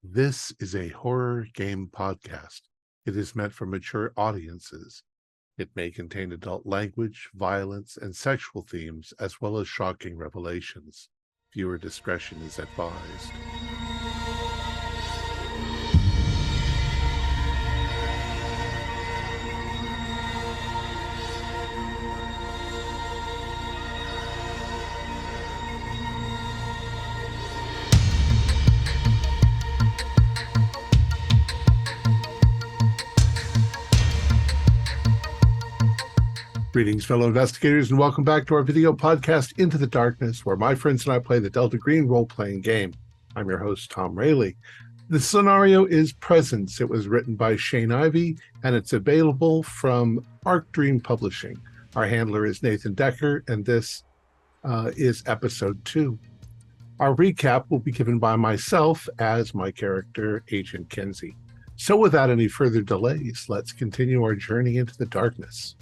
This is a horror game podcast. It is meant for mature audiences. It may contain adult language, violence, and sexual themes, as well as shocking revelations. Viewer discretion is advised. Greetings, fellow investigators, and welcome back to our video podcast, Into the Darkness, where my friends and I play the Delta Green role-playing game. I'm your host, Thom Raley. The scenario is Presence. It was written by Shane Ivey, and it's available from Arc Dream Publishing. Our handler is Nathan Decker, and this is episode 2. Our recap will be given by myself as my character, Agent Kinsey. So without any further delays, let's continue our journey into the darkness.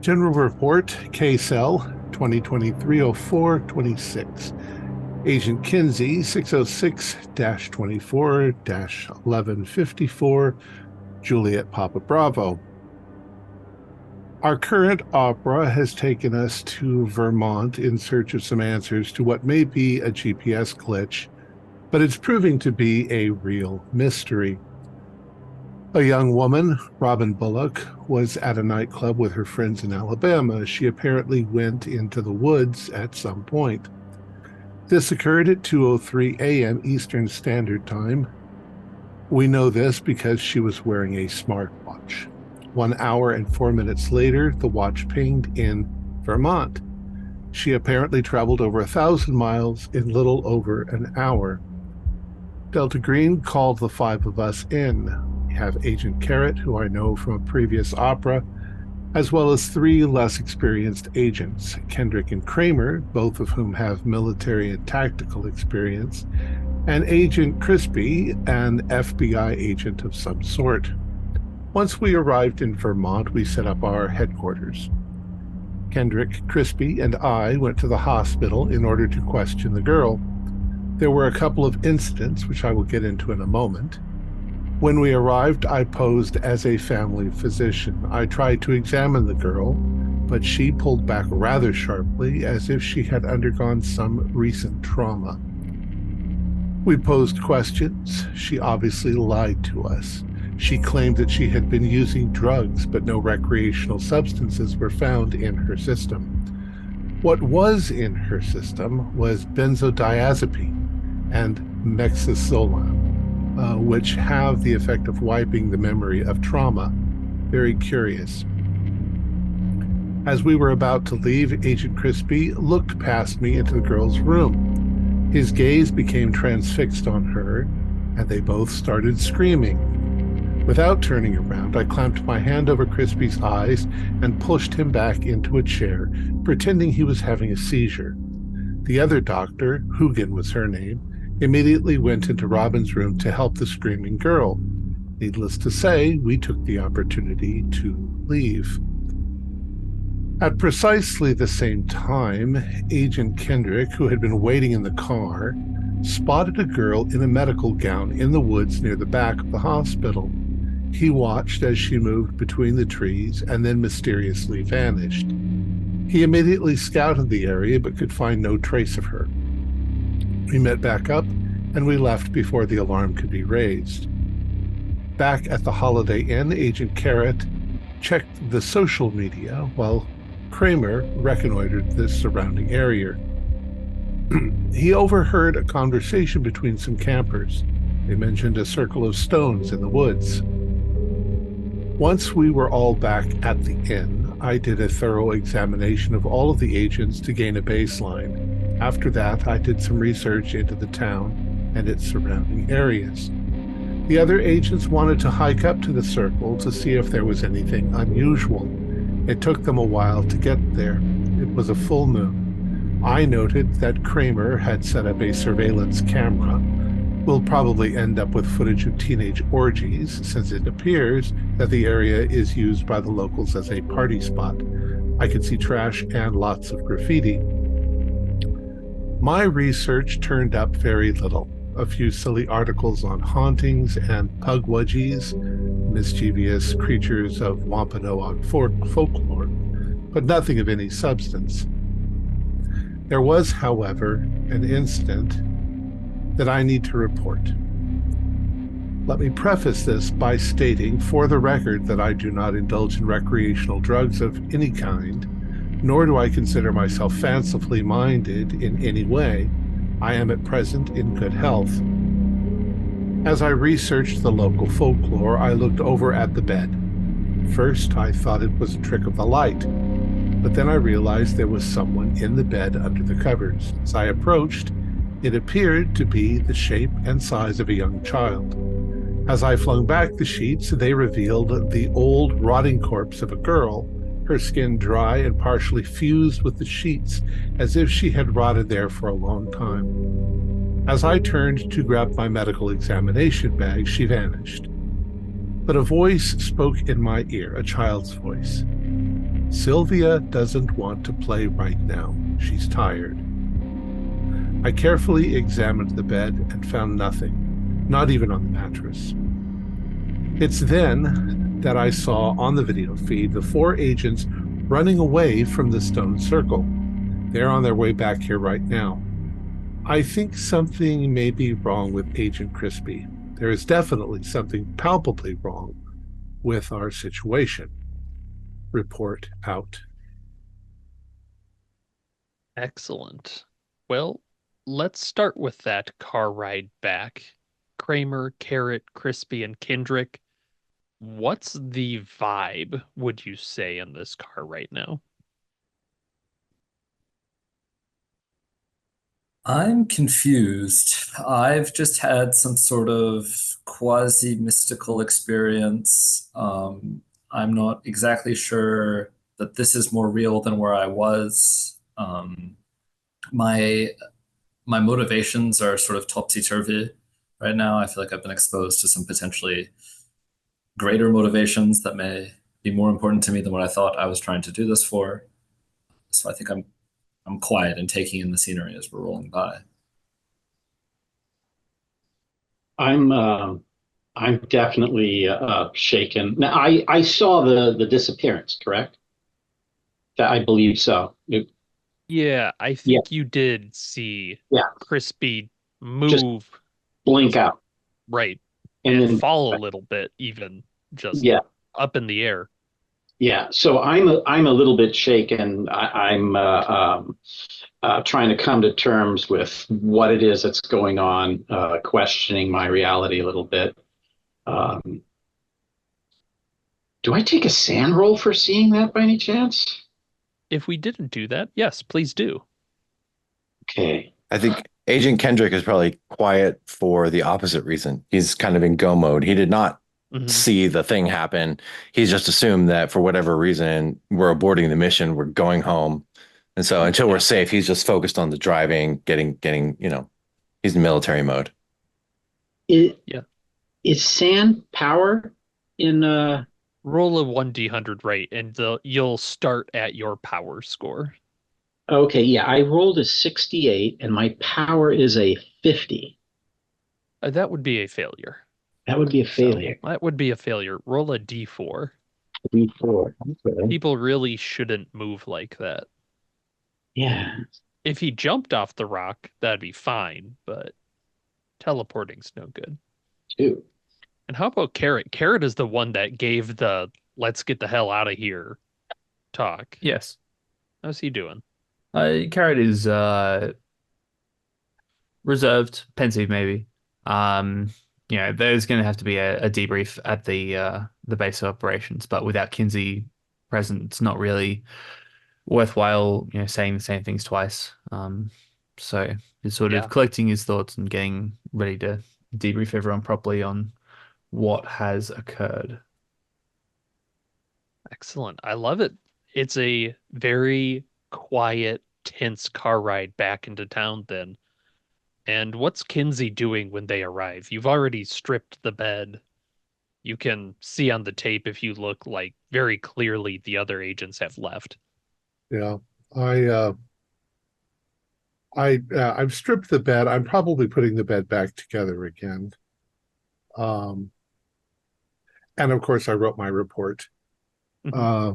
General Report, K-Cell, 2023-04-26. Agent Kinsey, 606-24-1154, Juliet Papa Bravo. Our current opera has taken us to Vermont in search of some answers to what may be a GPS glitch, but it's proving to be a real mystery. A young woman, Robin Bullock, was at a nightclub with her friends in Alabama. She apparently went into the woods at some point. This occurred at 2:03 a.m. Eastern Standard Time. We know this because she was wearing a smartwatch. 1 hour and 4 minutes later, the watch pinged in Vermont. She apparently traveled over 1,000 miles in little over an hour. Delta Green called the 5 of us in. Have Agent Carrot, who I know from a previous opera, as well as 3 less experienced agents, Kendrick and Kramer, both of whom have military and tactical experience, and Agent Crispy, an FBI agent of some sort. Once we arrived in Vermont, we set up our headquarters. Kendrick, Crispy, and I went to the hospital in order to question the girl. There were a couple of incidents, which I will get into in a moment. When we arrived, I posed as a family physician. I tried to examine the girl, but she pulled back rather sharply, as if she had undergone some recent trauma. We posed questions. She obviously lied to us. She claimed that she had been using drugs, but no recreational substances were found in her system. What was in her system was benzodiazepine and mexazolam, which have the effect of wiping the memory of trauma. Very curious. As we were about to leave, Agent Crispy looked past me into the girl's room. His gaze became transfixed on her, and they both started screaming. Without turning around, I clamped my hand over Crispy's eyes and pushed him back into a chair, pretending he was having a seizure. The other doctor, Hugin was her name, immediately went into Robin's room to help the screaming girl. Needless to say, we took the opportunity to leave. At precisely the same time, Agent Kendrick, who had been waiting in the car, spotted a girl in a medical gown in the woods near the back of the hospital. He watched as she moved between the trees and then mysteriously vanished. He immediately scouted the area but could find no trace of her. We met back up, and we left before the alarm could be raised. Back at the Holiday Inn, Agent Carrot checked the social media, while Kramer reconnoitered the surrounding area. He overheard a conversation between some campers. They mentioned a circle of stones in the woods. Once we were all back at the inn, I did a thorough examination of all of the agents to gain a baseline. After that, I did some research into the town and its surrounding areas. The other agents wanted to hike up to the circle to see if there was anything unusual. It took them a while to get there. It was a full moon. I noted that Kramer had set up a surveillance camera. We'll probably end up with footage of teenage orgies, since it appears that the area is used by the locals as a party spot. I could see trash and lots of graffiti. My research turned up very little. A few silly articles on hauntings and pugwudgies, mischievous creatures of Wampanoag folklore, but nothing of any substance. There was, however, an incident that I need to report. Let me preface this by stating for the record that I do not indulge in recreational drugs of any kind, nor do I consider myself fancifully minded in any way. I am at present in good health. As I researched the local folklore, I looked over at the bed. First, I thought it was a trick of the light, but then I realized there was someone in the bed under the covers. As I approached, it appeared to be the shape and size of a young child. As I flung back the sheets, they revealed the old, rotting corpse of a girl, her skin dry and partially fused with the sheets, as if she had rotted there for a long time. As I turned to grab my medical examination bag, she vanished. But a voice spoke in my ear, a child's voice. Sylvia doesn't want to play right now. She's tired. I carefully examined the bed and found nothing, not even on the mattress. It's then that I saw on the video feed the 4 agents running away from the stone circle. They're on their way back here right now. I think something may be wrong with Agent Crispy. There is definitely something palpably wrong with our situation. Report out. Excellent. Well, let's start with that car ride back. Kramer, Carrot, Crispy, and Kendrick. What's the vibe, would you say, in this car right now? I'm confused. I've just had some sort of quasi-mystical experience. I'm not exactly sure that this is more real than where I was. My my motivations are sort of topsy-turvy right now. I feel like I've been exposed to some potentially greater motivations that may be more important to me than what I thought I was trying to do this for. So I think I'm quiet and taking in the scenery as we're rolling by. I'm I'm definitely shaken. Now, I saw the disappearance, correct? That I believe so. Yeah, I Yeah, think you did see yeah. Crispy Just move, blink out, right, and and then fall a little bit, even just yeah, up in the air. yeah. So I'm a little bit shaken. I'm trying to come to terms with what it is that's going on, questioning my reality a little bit. Um, do I take a sand roll for seeing that by any chance? If we didn't do that, yes, please do. Okay. I think Agent Kendrick is probably quiet for the opposite reason. He's kind of in go mode. He did not Hmm. see the thing happen. He's just assumed that for whatever reason, we're aborting the mission, we're going home. And so until we're Yeah. safe, he's just focused on the driving, he's in military mode. It, Yeah. is sand power in Roll a 1d100 rate, and you'll start at your power score. okay, yeah, I rolled a 68 and my power is a 50. That would be a failure. That would be a So failure. that would be a failure. Roll a d4. D4. Okay. People really shouldn't move like that. Yeah. If he jumped off the rock, that'd be fine, but teleporting's no good. Two. And how about Carrot? Carrot is the one that gave the let's get the hell out of here talk. Yes. How's he doing? Carrot is reserved, pensive maybe. Um, there's going to have to be a debrief at the base of operations, but without Kinsey present, it's not really worthwhile, saying the same things twice. So he's sort of Yeah, collecting his thoughts and getting ready to debrief everyone properly on what has occurred. excellent. I love it. It's a very quiet, tense car ride back into town then. And what's Kinsey doing when they arrive? You've already stripped the bed. You can see on the tape if you look like very clearly the other agents have left. Yeah. I uh I've stripped the bed. I'm probably putting the bed back together again. Um, and of course, I wrote my report. Uh,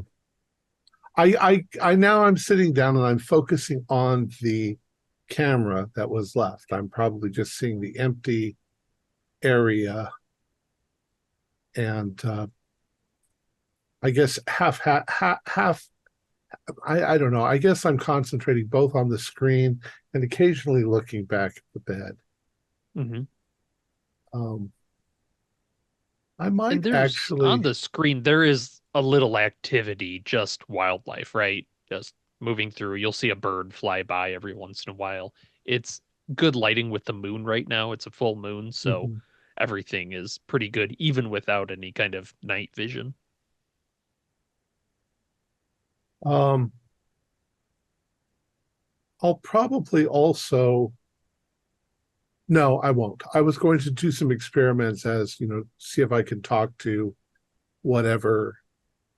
I now I'm sitting down and I'm focusing on the camera that was left. I'm probably just seeing the empty area, and I guess half. I don't know. I guess I'm concentrating both on the screen and occasionally looking back at the bed. Mm-hmm. I And might there's on actually. the screen, there is a little activity, just wildlife, right? Just moving through. You'll see a bird fly by every once in a while. It's good lighting with the moon right now. It's a full moon, so Mhm. everything is pretty good, even without any kind of night vision. Um, I'll probably also. No, I won't. I was going to do some experiments as, see if I can talk to whatever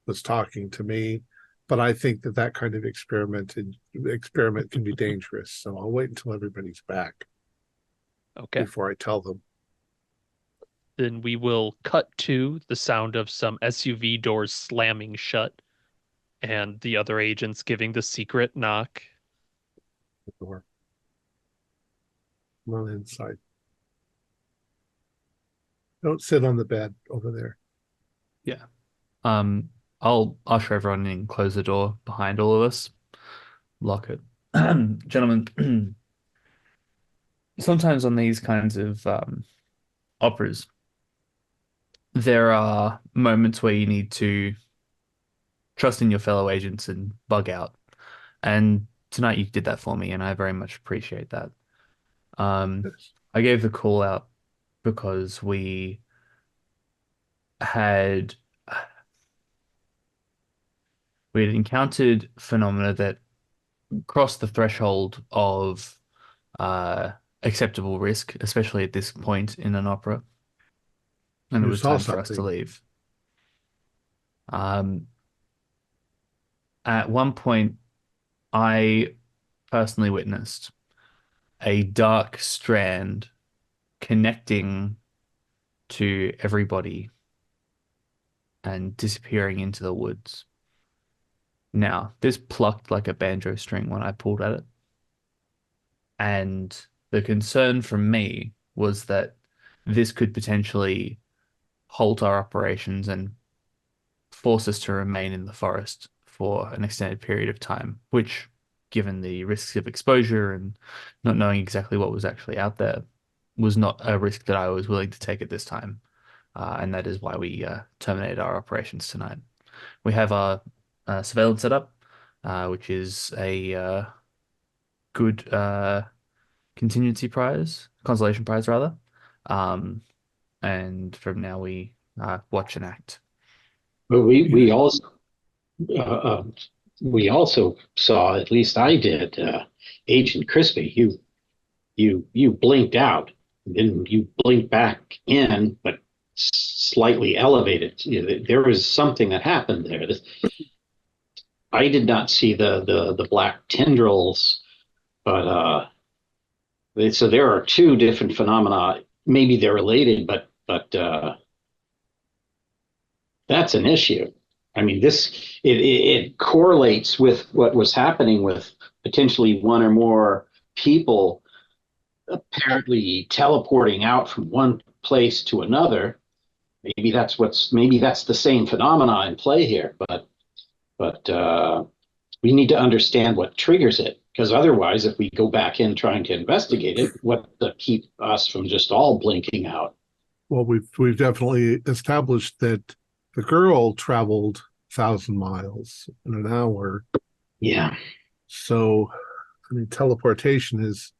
was talking to me. But I think that kind of experiment can be dangerous. So I'll wait until everybody's back Okay. before I tell them. Then we will cut to the sound of some SUV doors slamming shut and the other agents giving the secret knock. The door. Come on inside. Don't sit on the bed over there. Yeah. I'll usher everyone in, close the door behind all of us, lock it. Gentlemen, sometimes on these kinds of operas, there are moments where you need to trust in your fellow agents and bug out. And tonight you did that for me, and I very much appreciate that. Um, Yes. I gave the call out because had we had encountered phenomena that crossed the threshold of uh, acceptable risk, especially at this point in an opera, and it You was saw time for us to something. leave. Um, at one point, I personally witnessed a dark strand connecting to everybody and disappearing into the woods. Now, this plucked like a banjo string when I pulled at it. And the concern from me was that this could potentially halt our operations and force us to remain in the forest for an extended period of time, which, given the risks of exposure and not knowing exactly what was actually out there, was not a risk that I was willing to take at this time. And that is why we terminated our operations tonight. We have our surveillance setup, which is a good contingency prize, consolation prize rather. Um, and from now we watch and act. But You, uh, uh, we also saw, at least I did, Agent Crispy. You blinked out, then you blinked back in, but slightly elevated. There was something that happened there. I did not see the black tendrils, but so there are two different phenomena. Maybe they're related, but that's an issue. I mean, it correlates with what was happening with potentially one or more people apparently teleporting out from one place to another. Maybe that's the same phenomena in play here, but we need to understand what triggers it, because otherwise, if we go back in trying to investigate it, what to keep us from just all blinking out? well, we've definitely established that the girl traveled 1,000 miles in an hour. Yeah. So, I mean, teleportation is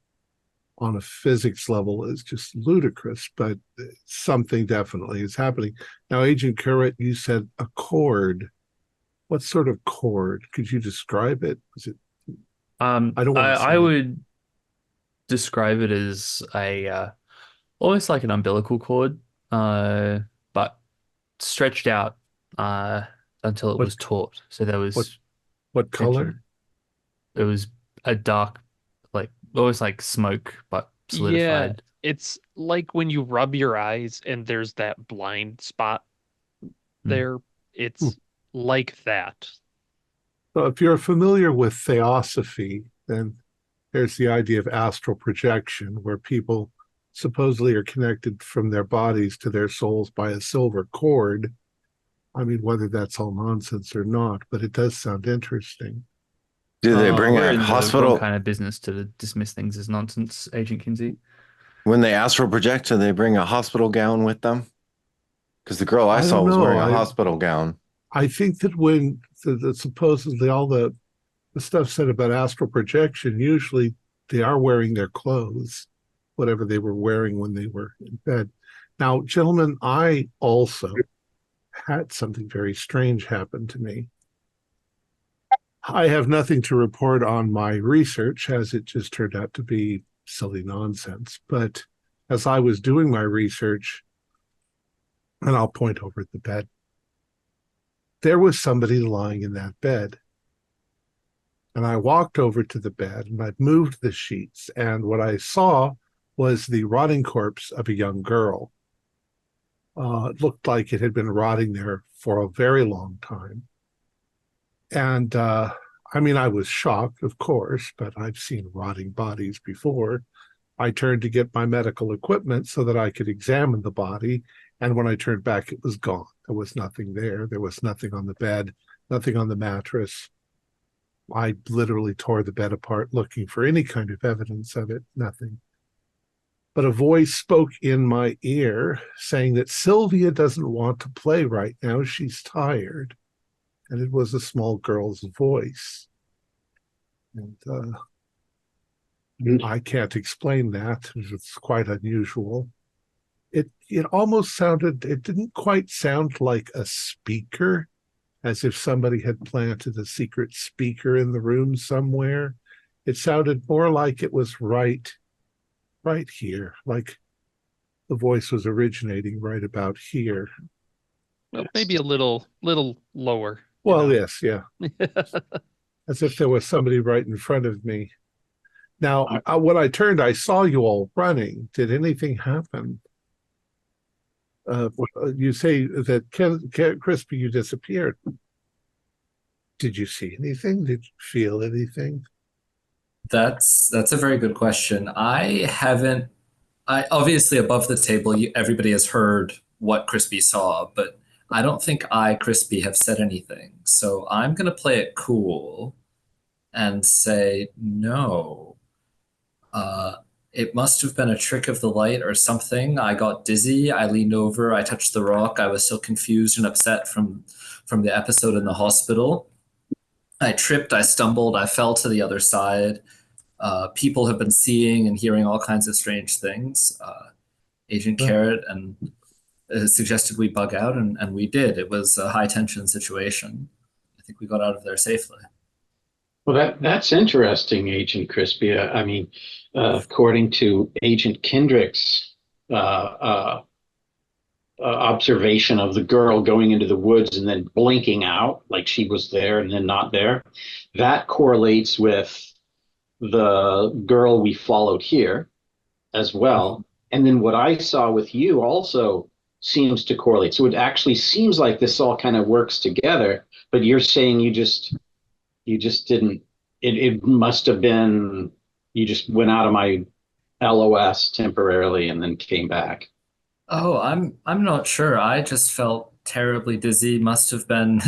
on a physics level is just ludicrous, but something definitely is happening. Now, Agent Currit, you said a cord. What sort of cord? Could you describe it? Is it? I don't want to I say. would describe it as a almost like an umbilical cord, uh, but stretched out uh, until it What was taut. So there what was what color? tension. It was a dark, like almost like smoke, but Yeah, solidified. it's like when you rub your eyes and there's that blind spot there. Hmm. It's like that. So if you're familiar with theosophy, then there's the idea of astral projection, where people supposedly are connected from their bodies to their souls by a silver cord. I mean, whether that's all nonsense or not, but it does sound interesting. Do they bring We're a in the wrong hospital kind of business to dismiss things as nonsense, Agent Kinsey. when they astral project? Do they bring a hospital gown with them? Because the girl I I saw don't was know. wearing a hospital gown. I think that when supposedly all the stuff said about astral projection, usually they are wearing their clothes, whatever they were wearing when they were in bed. Now, gentlemen, I also had something very strange happen to me. I have nothing to report on my research, as it just turned out to be silly nonsense. But as I was doing my research, and I'll point over at the bed, there was somebody lying in that bed. And I walked over to the bed and I moved the sheets. And what I saw was the rotting corpse of a young girl. It looked like it had been rotting there for a very long time. And I mean, I was shocked, of course, but I've seen rotting bodies before. I turned to get my medical equipment so that I could examine the body. And when I turned back, it was gone. There was nothing there. There was nothing on the bed, nothing on the mattress. I literally tore the bed apart looking for any kind of evidence of it, nothing. But a voice spoke in my ear saying that Sylvia doesn't want to play right now. She's tired. And it was a small girl's voice. And I can't explain that. It's quite unusual. It almost sounded, it didn't quite sound like a speaker, as if somebody had planted a secret speaker in the room somewhere. It sounded more like it was right here, like the voice was originating right about here. Well, maybe a little lower, Well, yes, yeah, as if there was somebody right in front of me. Now, when I turned, I saw you all running. Did anything happen? You say that Crispy, you disappeared. Did you see anything? Did you feel anything? That's a very good question. I haven't. I obviously above the table, everybody has heard what Crispy saw, but I don't think Crispy, have said anything. So I'm gonna play it cool and say no. It must have been a trick of the light or something. I got dizzy. I leaned over. I touched the rock. I was still confused and upset from the episode in the hospital. I tripped. I stumbled. I fell to the other side. People have been seeing and hearing all kinds of strange things. Agent Carrot and suggested we bug out, and we did. It was a high tension situation. I think we got out of there safely. Well, that's interesting, Agent Crispy. I mean, according to Agent Kendrick's observation of the girl going into the woods and then blinking out like she was there and then not there, that correlates with the girl we followed here as well. And then what I saw with you also seems to correlate. So it actually seems like this all kind of works together, but you're saying you just didn't, it must have been, you just went out of my LOS temporarily and then came back. Oh, I'm not sure. I just felt terribly dizzy. Must have been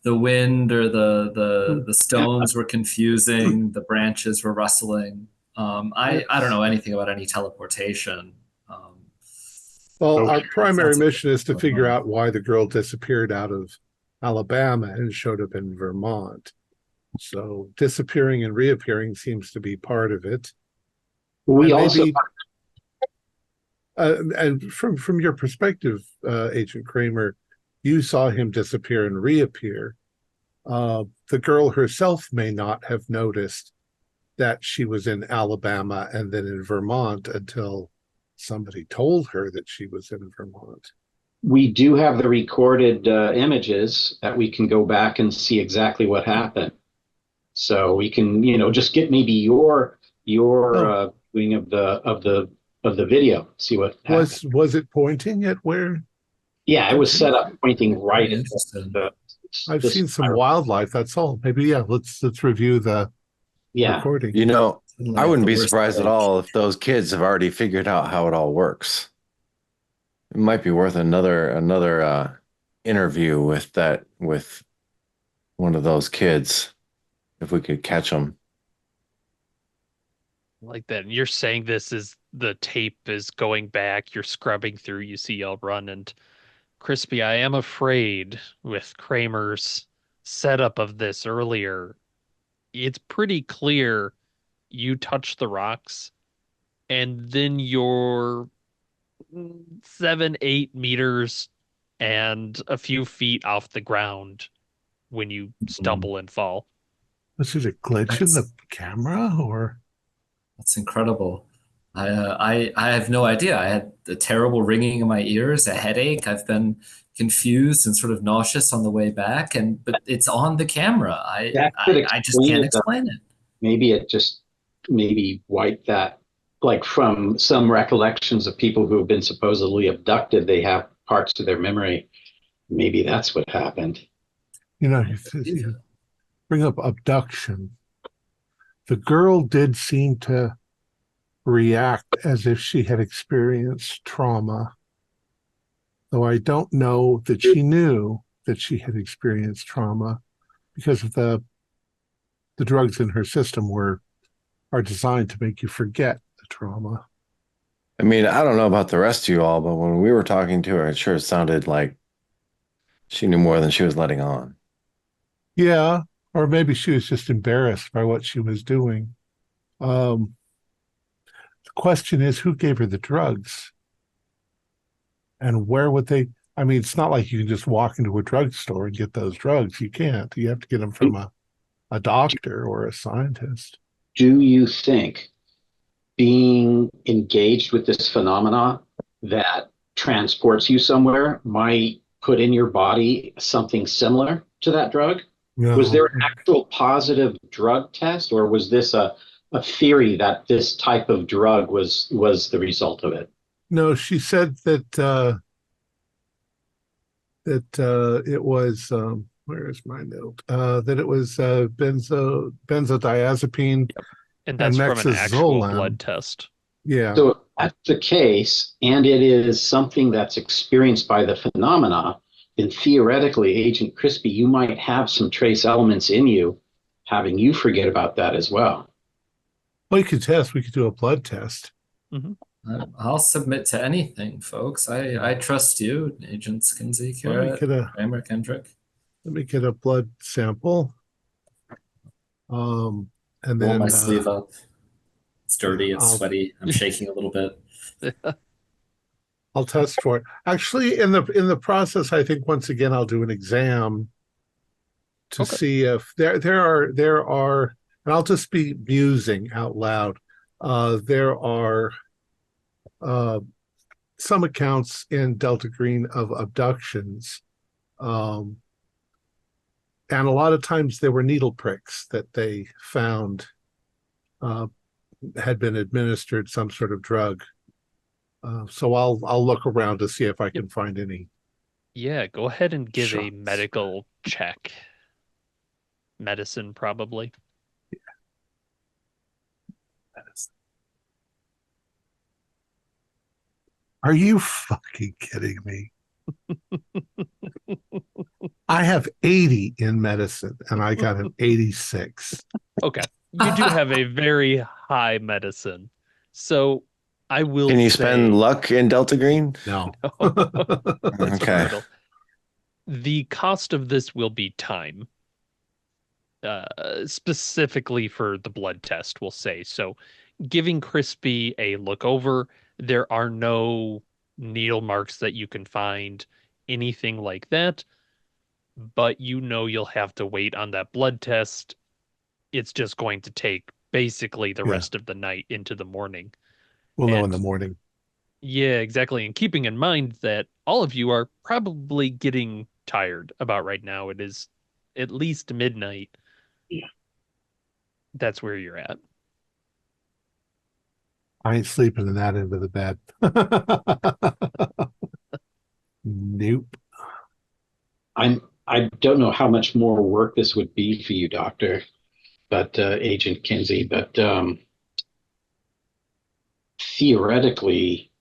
the wind or the stones were confusing. The branches were rustling. I don't know anything about any teleportation. Well, our primary Sounds like mission is to what's figure going on. out why the girl disappeared out of Alabama and showed up in Vermont. So disappearing and reappearing seems to be part of it. We And also, maybe, and from your perspective, Agent Kramer, you saw him disappear and reappear. The girl herself may not have noticed that she was in Alabama and then in Vermont until somebody told her that she was in Vermont. we do have the recorded images that we can go back and see exactly what happened. So we can, just get maybe your Oh. viewing of the video. See what happened. Was it pointing at where? Yeah, it was set up pointing right Very at interesting. I've this seen some spiral. wildlife. That's all. Maybe let's review the Yeah, recording. You know, Certainly I not wouldn't the be worst surprised at image. all if those kids have already figured out how it all works. It might be worth another interview with one of those kids if we could catch them. Like that. And you're saying this is the tape is going back, you're scrubbing through, you see y'all run, and Crispy, I am afraid with Kramer's setup of this earlier, it's pretty clear you touch the rocks and then you're 7, 8 meters and a few feet off the ground when you stumble and fall. Was it a glitch in the camera or? That's incredible. I have no idea. I had a terrible ringing in my ears, a headache. I've been confused and sort of nauseous on the way back, but it's on the camera. that could I just explain can't it. explain it. Maybe it just maybe wiped that, like from some recollections of people who have been supposedly abducted. They have parts of their memory. Maybe that's what happened. You bring up abduction. The girl did seem to react as if she had experienced trauma, though I don't know that she knew that she had experienced trauma because of the drugs in her system are designed to make you forget the trauma. I mean, I don't know about the rest of you all, but when we were talking to her, it sure sounded like she knew more than she was letting on. Yeah, or maybe she was just embarrassed by what she was doing. The question is, who gave her the drugs? And where would they? I mean, it's not like you can just walk into a drugstore and get those drugs. You can't. You have to get them from a doctor or a scientist. Do you think being engaged with this phenomena that transports you somewhere might put in your body something similar to that drug? Was there an actual positive drug test, or was this a theory that this type of drug was the result of it? No, she said that it was where is my note? That it was benzodiazepine And that's from an actual blood mexazolam. test. Yeah. So if that's the case, and it is something that's experienced by the phenomena, then theoretically, Agent Crispy, you might have some trace elements in you, having you forget about that as well. Well, you could test. We could do a blood test. I'll submit to anything, folks. I trust you, Agents Kinsey, Carrot, Kramer, Kendrick. Let me get a blood sample. And Roll then my sleeve up. It's dirty, it's I'll- sweaty. I'm shaking a little bit. I'll test for it. Actually, in the process, I think once again I'll do an exam to see if there are, and I'll just be musing out loud. There are some accounts in Delta Green of abductions, and a lot of times there were needle pricks that they found had been administered some sort of drug. So I'll look around to see if I can find any. Yeah, go ahead and give a Shots. medical check. Medicine, probably. Are you fucking kidding me? I have 80 in medicine and I got an 86. Okay. You do have a very high medicine. So I will Can you say... spend luck in Delta Green? No. That's Okay. brutal. The cost of this will be time. Specifically for the blood test, we'll say. So giving Crispy a look over, there are no needle marks that you can find, anything like that. But you'll have to wait on that blood test. It's just going to take basically the rest of the night into the morning. We'll know in the morning. Yeah, exactly. And keeping in mind that all of you are probably getting tired about right now. It is at least midnight. Yeah. That's where you're at. I ain't sleeping in that end of the bed. Nope. I don't know how much more work this would be for you, Doctor, but Agent Kinsey, but theoretically,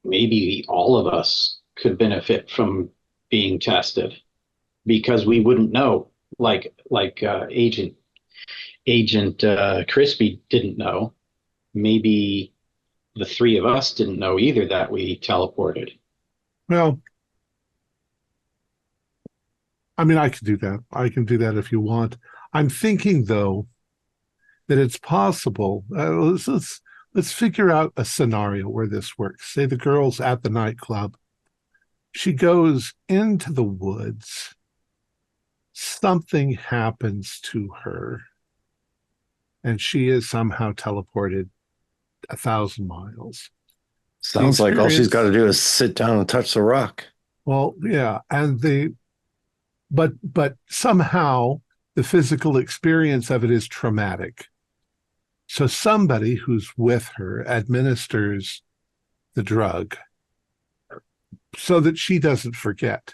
maybe all of us could benefit from being tested because we wouldn't know, like Agent Crispy didn't know. Maybe the three of us didn't know either that we teleported. Well, I mean, I can do that. I can do that if you want. I'm thinking, though, that it's possible. Let's figure out a scenario where this works. Say the girl's at the nightclub. She goes into the woods. Something happens to her, and she is somehow teleported 1,000 miles. Sounds like all she's got to do is sit down and touch the rock. Well, yeah, but somehow the physical experience of it is traumatic. So somebody who's with her administers the drug so that she doesn't forget.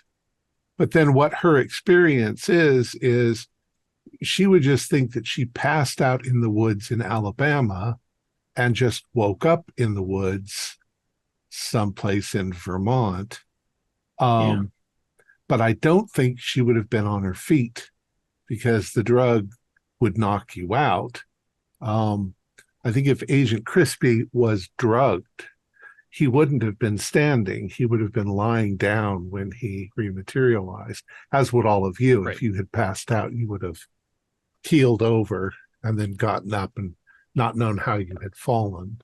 But then what her experience is she would just think that she passed out in the woods in Alabama and just woke up in the woods someplace in Vermont. But I don't think she would have been on her feet because the drug would knock you out. I think if Agent Crispy was drugged, he wouldn't have been standing. He would have been lying down when he rematerialized, as would all of you. Right. If you had passed out, you would have keeled over and then gotten up and not known how you had fallen.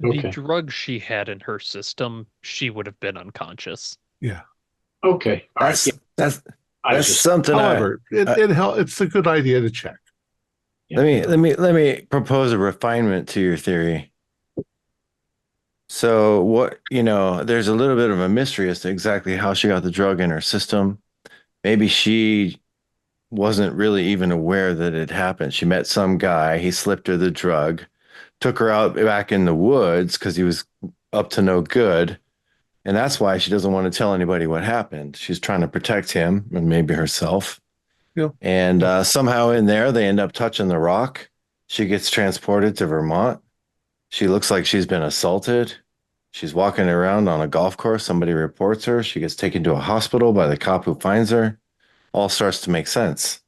The Okay. drug she had in her system, she would have been unconscious. Yeah. Okay. All right. That's I that's just, something. However, it's a good idea to check. yeah. Let me propose a refinement to your theory. So there's a little bit of a mystery as to exactly how she got the drug in her system. Maybe she wasn't really even aware that it happened. She met some guy, he slipped her the drug, took her out back in the woods because he was up to no good. And that's why she doesn't want to tell anybody what happened. She's trying to protect him and maybe herself. Yeah. And somehow in there, they end up touching the rock. She gets transported to Vermont. She looks like she's been assaulted. She's walking around on a golf course. Somebody reports her. She gets taken to a hospital by the cop who finds her. All starts to make sense.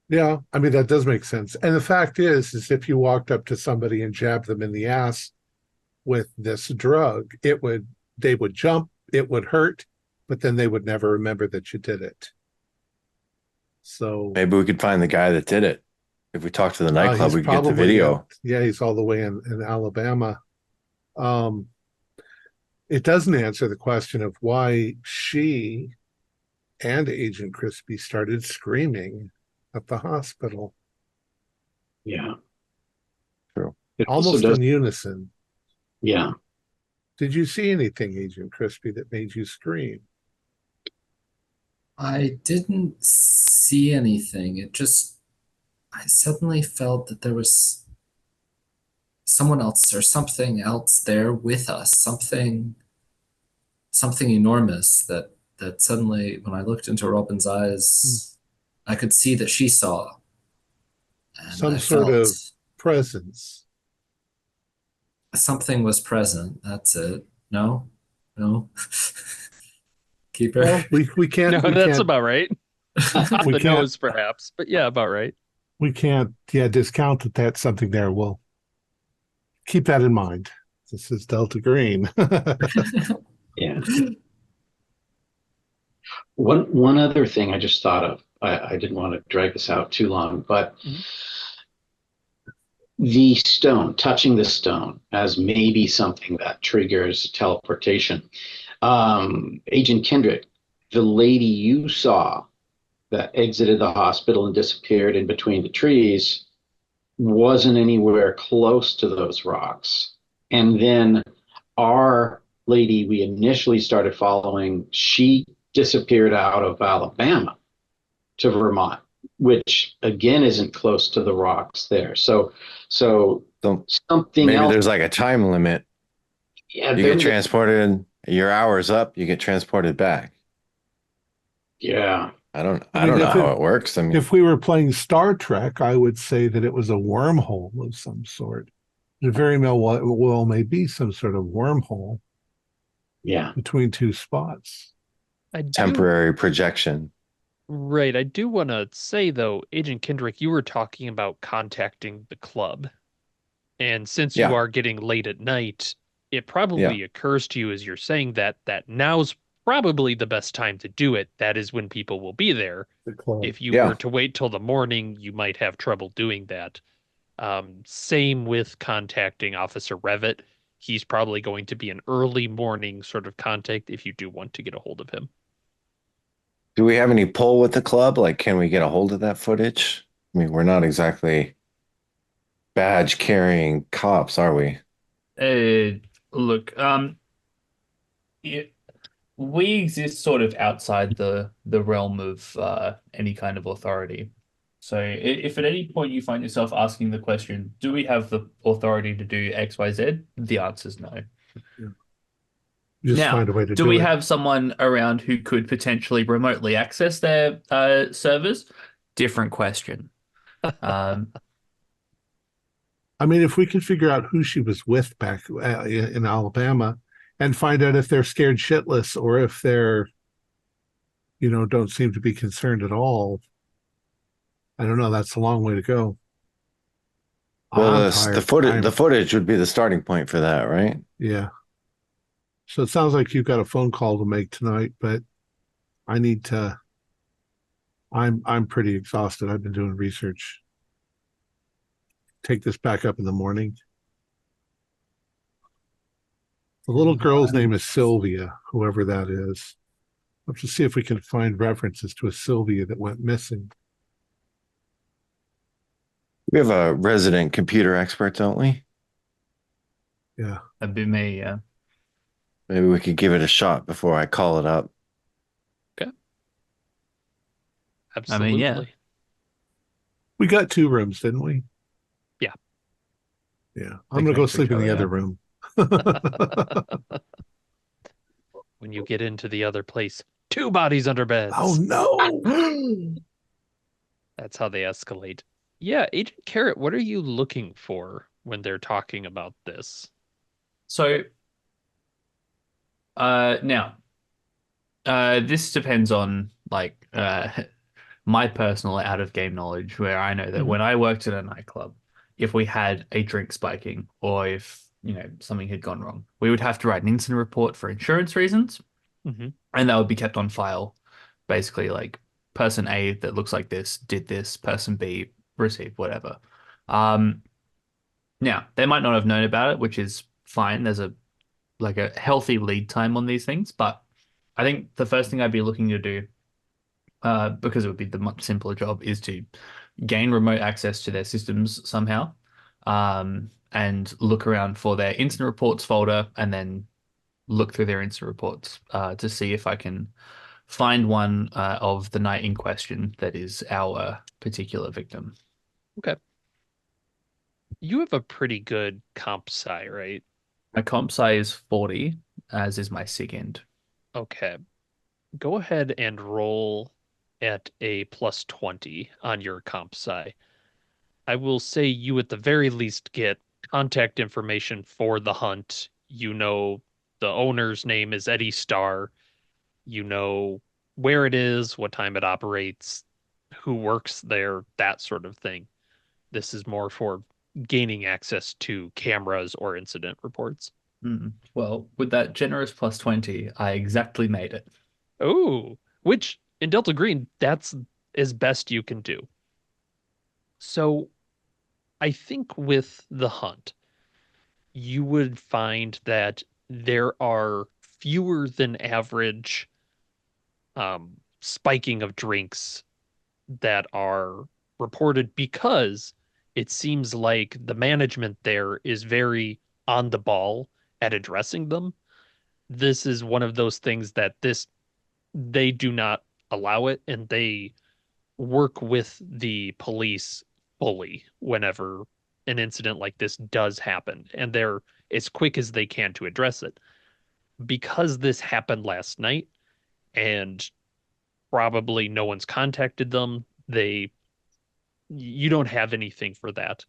Yeah, I mean, that does make sense. And the fact is if you walked up to somebody and jabbed them in the ass with this drug, they would jump, it would hurt, but then they would never remember that you did it. So Maybe we could find the guy that did it. If we talk to the nightclub, we could get the video. He's all the way in Alabama. It doesn't answer the question of why she and Agent Crispy started screaming at the hospital. Yeah. True. It also Almost does. in unison. Yeah. Did you see anything, Agent Crispy, that made you scream? I didn't see anything. I suddenly felt that there was someone else or something else there with us, something enormous that suddenly, when I looked into Robin's eyes, I could see that she saw. And Some I sort of felt presence. something was present. That's it. No? Keeper. Well, we can't. No, we that's can't, about right. we The can't. nose, perhaps, but yeah, about right. We can't. Discount that that's something there. We'll keep that in mind. This is Delta Green. Yeah. One other thing I just thought of. I didn't want to drag this out too long, but the stone, touching the stone as maybe something that triggers teleportation. Agent Kendrick, the lady you saw that exited the hospital and disappeared in between the trees wasn't anywhere close to those rocks. And then our lady we initially started following, she disappeared out of Alabama to Vermont, which again isn't close to the rocks there. So So something maybe else. there's like a time limit. Yeah, You get transported, your hour's up, you get transported back. yeah. I I mean, don't know how it works. I mean, if we were playing Star Trek, I would say that it was a wormhole of some sort. It very well may be some sort of wormhole Yeah. between two spots. I do, temporary projection. right. I do want to say, though, Agent Kendrick, you were talking about contacting the club. And since you Yeah, are getting late at night, it yeah. probably occurs to you as you're saying that now's probably the best time to do it. That is when people will be there. The club. If you were Yeah. to wait till the morning, you might have trouble doing that. Same with contacting Officer Revitt. He's probably going to be an early morning sort of contact if you do want to get a hold of him. Do we have any pull with the club? Like, can we get a hold of that footage? I mean, we're not exactly badge carrying cops, are we? Look, it, we exist sort of outside the realm of any kind of authority. So if at any point you find yourself asking the question, do we have the authority to do X, Y, Z? The answer is no. Yeah. Just Now, find a way to do do we it. have someone around who could potentially remotely access their servers? Different question. Um, I mean, if we could figure out who she was with back in Alabama and find out if they're scared shitless or if they're, don't seem to be concerned at all. I don't know. That's a long way to go. Well, I'm the tired. footage would be the starting point for that, right? Yeah. So it sounds like you've got a phone call to make tonight, but I need to. I'm pretty exhausted. I've been doing research. Take this back up in the morning. The little girl's name is Sylvia, whoever that is. I'll have to see if we can find references to a Sylvia that went missing. We have a resident computer expert, don't we? Yeah. that'd be me, yeah. Maybe we could give it a shot before I call it up. Okay. I mean, yeah. Absolutely. We got 2 rooms, didn't we? Yeah. Yeah. They I'm going to go connect to sleep each in the other, other yeah. room. When you get into the other place, 2 bodies under beds. Oh, no. That's how they escalate. Yeah, Agent Carrot, what are you looking for when they're talking about this? So, now, this depends on like my personal out of game knowledge, where I know that Mhm. when I worked at a nightclub, if we had a drink spiking or if something had gone wrong, we would have to write an incident report for insurance reasons, Mhm. and that would be kept on file. Basically, like person A that looks like this did this, person B received whatever. Um, Now they might not have known about it, which is fine. There's a healthy lead time on these things, but I think the first thing I'd be looking to do, because it would be the much simpler job, is to gain remote access to their systems somehow, and look around for their incident reports folder, and then look through their incident reports to see if I can find one of the night in question that is our particular victim. Okay. You have a pretty good comp sci, right? My comp sci is 40, as is my SIGINT. Okay. Go ahead and roll at a plus 20 on your comp sci. I will say you at the very least get contact information for the hunt. You know the owner's name is Eddie Starr. You know where it is, what time it operates, who works there, that sort of thing. This is more for gaining access to cameras or incident reports. Well, with that generous plus 20, I exactly made it. Oh, which in Delta Green, that's as best you can do. So I think with the hunt, you would find that there are fewer than average spiking of drinks that are reported because it seems like the management there is very on the ball at addressing them. This is one of those things that they do not allow it, and they work with the police fully whenever an incident like this does happen, and they're as quick as they can to address it. Because this happened last night and probably no one's contacted them, you don't have anything for that.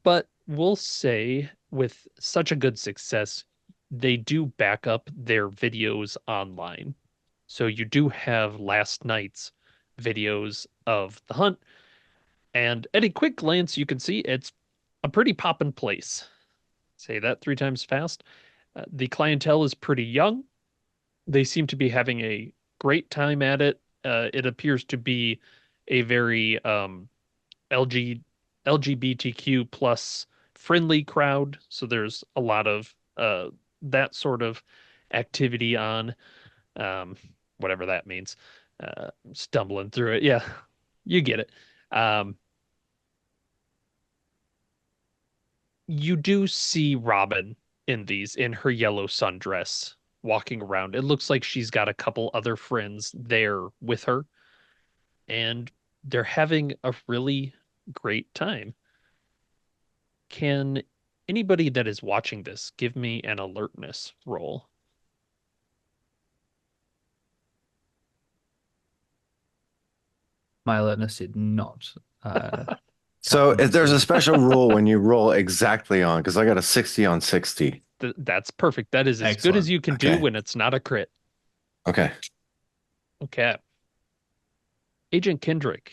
But we'll say with such a good success, they do back up their videos online. So you do have last night's videos of the hunt, and at a quick glance, you can see it's a pretty poppin' place. Say that 3 times fast. The clientele is pretty young. They seem to be having a great time at it. It appears to be a very LG, LGBTQ plus friendly crowd. So there's a lot of that sort of activity on, um, whatever that means. Stumbling through it. Yeah, you get it. Um, you do see Robin in her yellow sundress walking around. It looks like she's got a couple other friends there with her, and they're having a really great time. Can anybody that is watching this give me an alertness roll? My alertness did not. So Captain if there's a Sue. special rule when you roll exactly on, because I got a 60 on 60. That's perfect. That is as good as Excellent. you can do Okay. when it's not a crit. Okay. Okay. Agent Kendrick,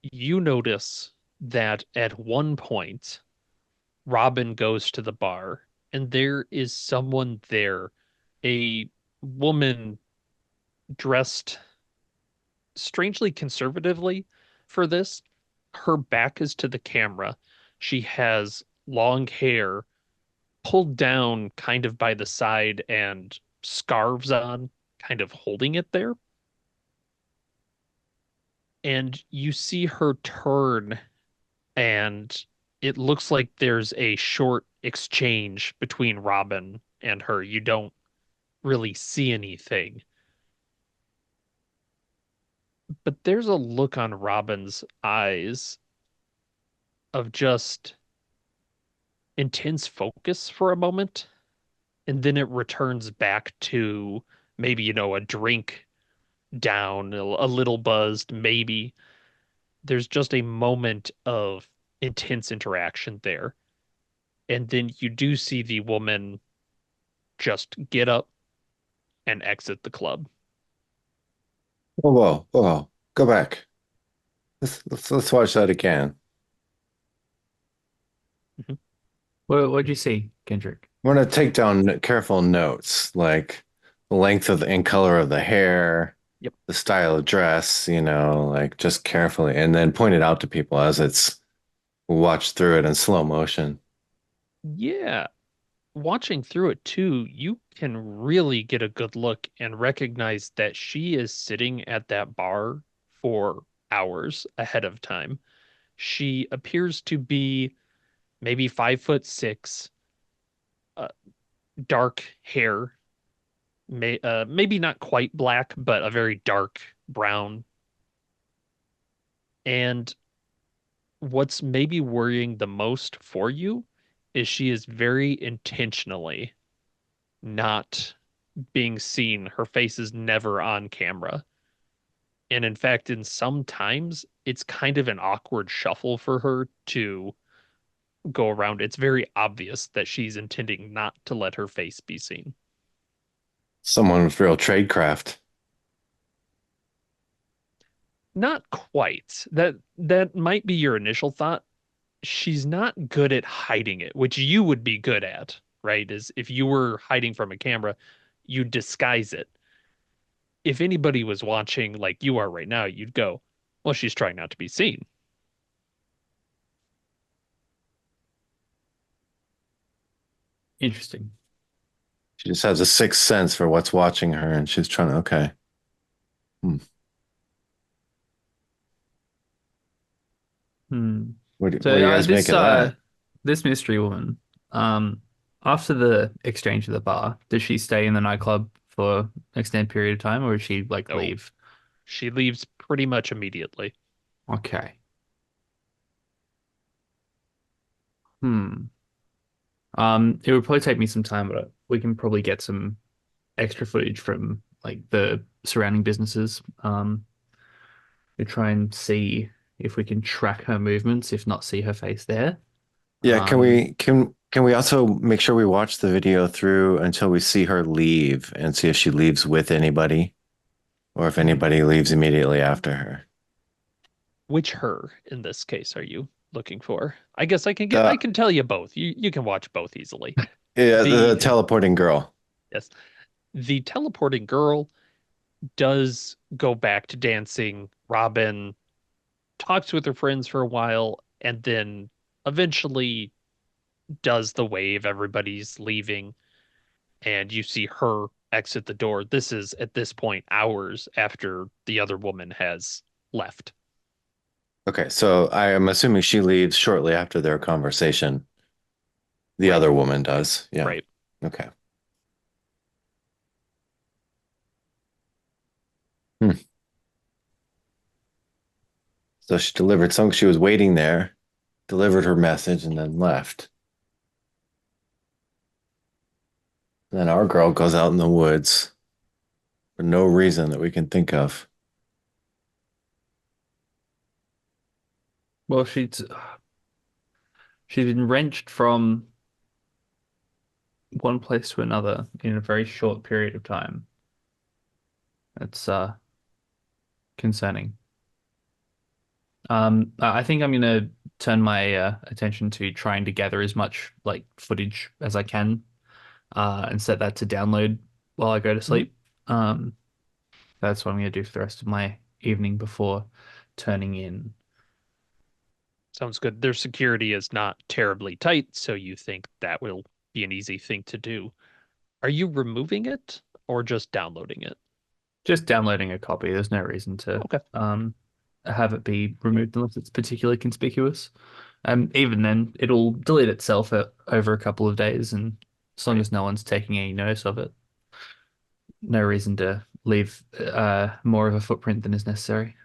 you notice that at one point, Robin goes to the bar and there is someone there, a woman dressed strangely conservatively for this. Her back is to the camera. She has long hair pulled down kind of by the side and scarves on, kind of holding it there. And you see her turn, and it looks like there's a short exchange between Robin and her. You don't really see anything, but there's a look on Robin's eyes of just intense focus for a moment, and then it returns back to maybe, a drink down, a little buzzed, maybe. There's just a moment of intense interaction there. And then you do see the woman just get up and exit the club. Whoa, whoa, whoa. Go back. Let's watch that again. Mhm. What'd you see, Kendrick? I'm gonna take down careful notes, like the length of and color of the hair, Yep. the style of dress, like just carefully, and then point it out to people as it's watched through it in slow motion. Yeah. Watching through it too, you can really get a good look and recognize that she is sitting at that bar for hours ahead of time. She appears to be maybe 5'6", uh, dark hair, maybe not quite black, but a very dark brown. And what's maybe worrying the most for you is she is very intentionally not being seen. Her face is never on camera. And in fact, in some times, it's kind of an awkward shuffle for her to go around. It's very obvious that she's intending not to let her face be seen. Someone with real tradecraft. Not quite. That might be your initial thought. She's not good at hiding it, which you would be good at, right? Is if you were hiding from a camera, you disguise it. If anybody was watching like you are right now, you'd go, well, she's trying not to be seen. Interesting. She just has a sixth sense for what's watching her, and she's trying to, okay. Hmm. What do So you guys make this of that? this mystery woman, after the exchange at the bar, does she stay in the nightclub for an extended period of time, or does she like No, leave? she leaves pretty much immediately. Okay. Hmm. It would probably take me some time, but we can probably get some extra footage from like the surrounding businesses. To try and see if we can track her movements, if not see her face there. Yeah, Um, can we also make sure we watch the video through until we see her leave and see if she leaves with anybody or if anybody leaves immediately after her? Which her in this case are you looking for? I guess I The can tell you both. You can watch both easily. Yeah, the The teleporting girl. yes, the teleporting girl does go back to dancing. Robin talks with her friends for a while and then eventually does the wave. Everybody's leaving, and you see her exit the door. This is at this point hours after the other woman has left. Okay, so I am assuming she leaves shortly after their conversation. The Right, other woman does. Yeah. right. Okay. Hmm. So she delivered some, she was waiting there, delivered her message, and then left. Then our girl goes out in the woods for no reason that we can think of. well, she's been wrenched from one place to another in a very short period of time. It's concerning. I think I'm gonna turn my attention to trying to gather as much like footage as I can, and set that to download while I go to Mhm. sleep. Um, that's what I'm gonna do for the rest of my evening before turning in. Sounds good. Their security is not terribly tight, so you think that will be an easy thing to do. Are you removing it or just downloading it? Just downloading a copy. There's no reason to Okay. have it be removed unless it's particularly conspicuous. Even then, it'll delete itself over a couple of days, and as long Right. as no one's taking any notice of it, no reason to leave more of a footprint than is necessary.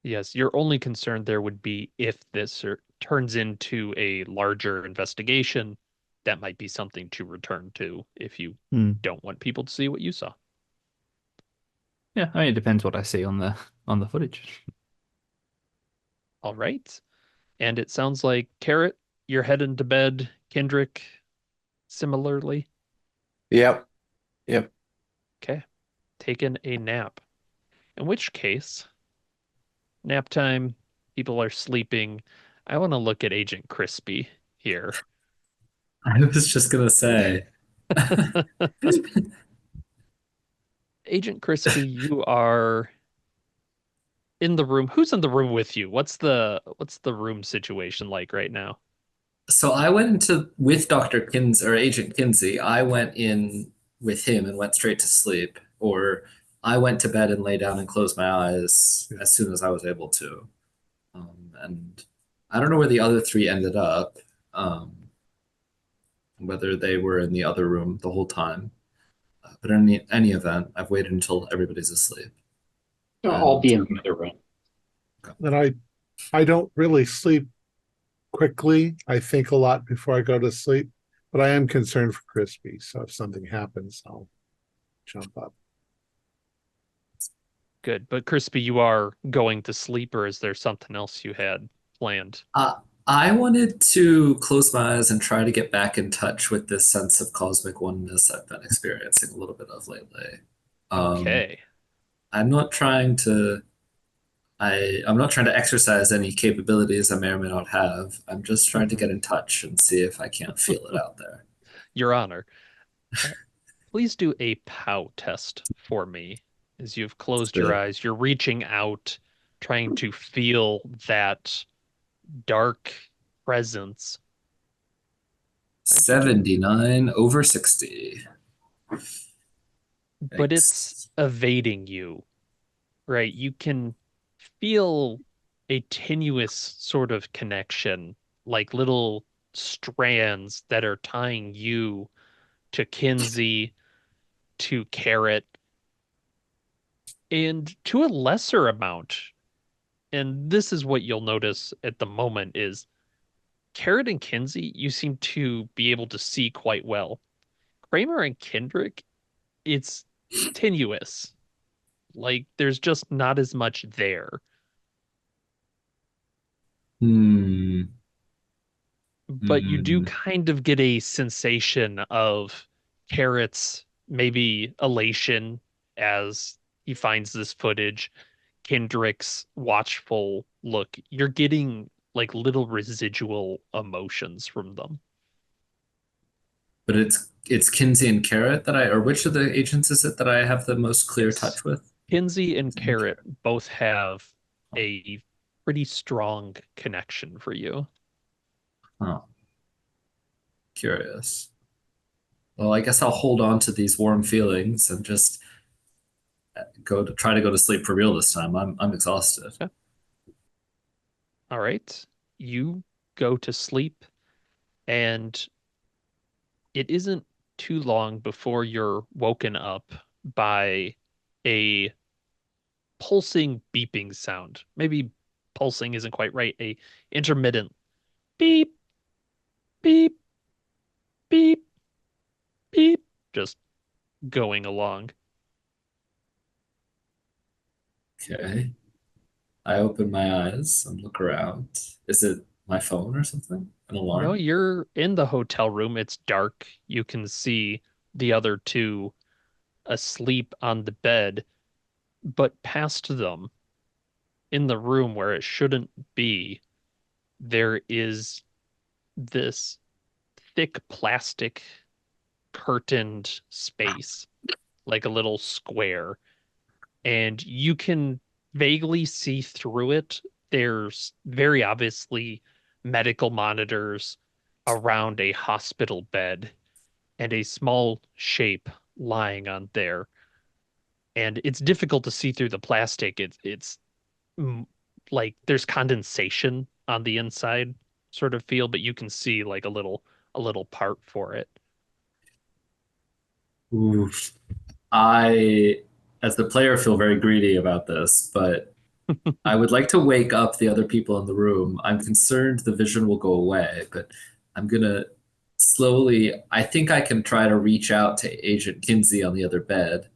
Yes, your only concern there would be if this turns into a larger investigation, that might be something to return to if you Hmm. don't want people to see what you saw. Yeah, I mean, it depends what I see on the footage. All right. And it sounds like Carrot, you're heading to bed. Kendrick, similarly. Yep. Yep. Okay. Taking a nap. In which case, nap time, people are sleeping. I want to look at Agent Crispy here. I was just gonna say, Agent Crispy, you are in the room. Who's in the room with you? What's the room situation like right now? so I went into with Dr. Kins or Agent Kinsey. I went in with him and went straight to sleep, or I went to bed and lay down and closed my eyes Yeah. as soon as I was able to. And I don't know where the other three ended up, whether they were in the other room the whole time. But in any event, I've waited until everybody's asleep. I'll And be in the other room. And I don't really sleep quickly. I think a lot before I go to sleep, but I am concerned for Crispy. So if something happens, I'll jump up. Good. But Crispy, you are going to sleep, or is there something else you had planned? uh, I wanted to close my eyes and try to get back in touch with this sense of cosmic oneness I've been experiencing a little bit of lately. Um, Okay. I'm not trying to I'm not trying to exercise any capabilities I may or may not have. I'm just trying to Mhm. get in touch and see if I can't feel it out there. Your Honor, uh, please do a POW test for me. As you've closed your Sick. eyes, you're reaching out, trying to feel that dark presence. How'd you do? 79 over 60. But it's Thanks. evading you, right? You can feel a tenuous sort of connection, like little strands that are tying you to Kinsey, to Carrot, and to a lesser amount. And this is what you'll notice at the moment is Carrot and Kinsey, you seem to be able to see quite well. Kramer and Kendrick, it's tenuous. Like there's just not as much there. Hmm. But you do Hmm. kind of get a sensation of Carrot's maybe elation as he finds this footage, Kendrick's watchful look. You're getting like little residual emotions from them. But it's Kinsey and Carrot that or which of the agents is it that I have the most clear touch with? Kinsey and Kinsey and Carrot Carrot. both have a pretty strong connection for you. Oh, curious. Well, I guess I'll hold on to these warm feelings and just try to go to sleep for real this time. I'm exhausted. Okay. All right. You go to sleep, and it isn't too long before you're woken up by a pulsing beeping sound. Maybe pulsing isn't quite right. A intermittent beep, beep, beep, beep, just going along. Okay. I open my eyes and look around. Is it my phone or something? An No, alarm? you're in the hotel room. It's dark. You can see the other two asleep on the bed, but past them, in the room where it shouldn't be, there is this thick plastic curtained space, like a little square, and you can vaguely see through it. There's very obviously medical monitors around a hospital bed and a small shape lying on there. And it's difficult to see through the plastic. It's mm, like there's condensation on the inside sort of feel, but you can see like a little part for it. Oof. I, as the player, feel very greedy about this, but I would like to wake up the other people in the room. I'm concerned the vision will go away, but I'm gonna slowly. I think I can try to reach out to Agent Kinsey on the other bed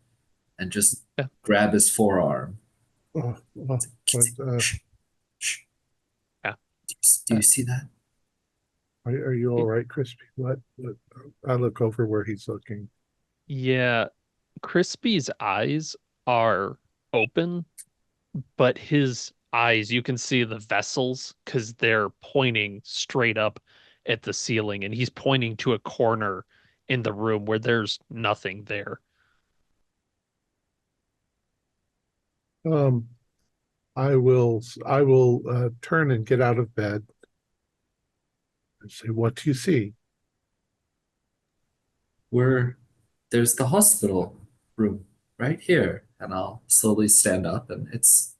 and just Yeah. grab his forearm. What, Kinsey, shh, shh. Yeah. Do you see that? are you all right, Crispy? What? I look over where he's looking. Yeah, Crispy's eyes are open, but his eyes, you can see the vessels because they're pointing straight up at the ceiling, and he's pointing to a corner in the room where there's nothing there. Um, I will turn and get out of bed and say, "What do you see?" Where there's the hospital room right here, and I'll slowly stand up, and it's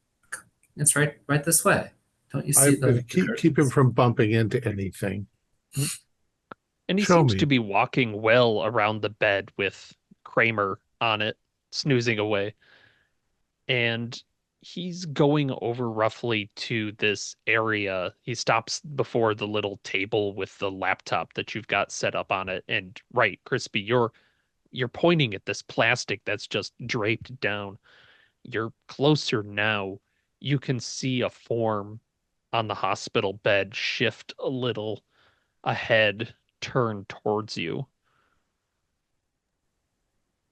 right this way. Don't you I see the keep him curtains? from bumping into anything. And he Show seems to me. be walking well around the bed with Kramer on it, snoozing away. And he's going over roughly to this area. He stops before the little table with the laptop that you've got set up on it. And right, Crispy, you're pointing at this plastic that's just draped down. You're closer now. You can see a form on the hospital bed shift a little, a head turn towards you.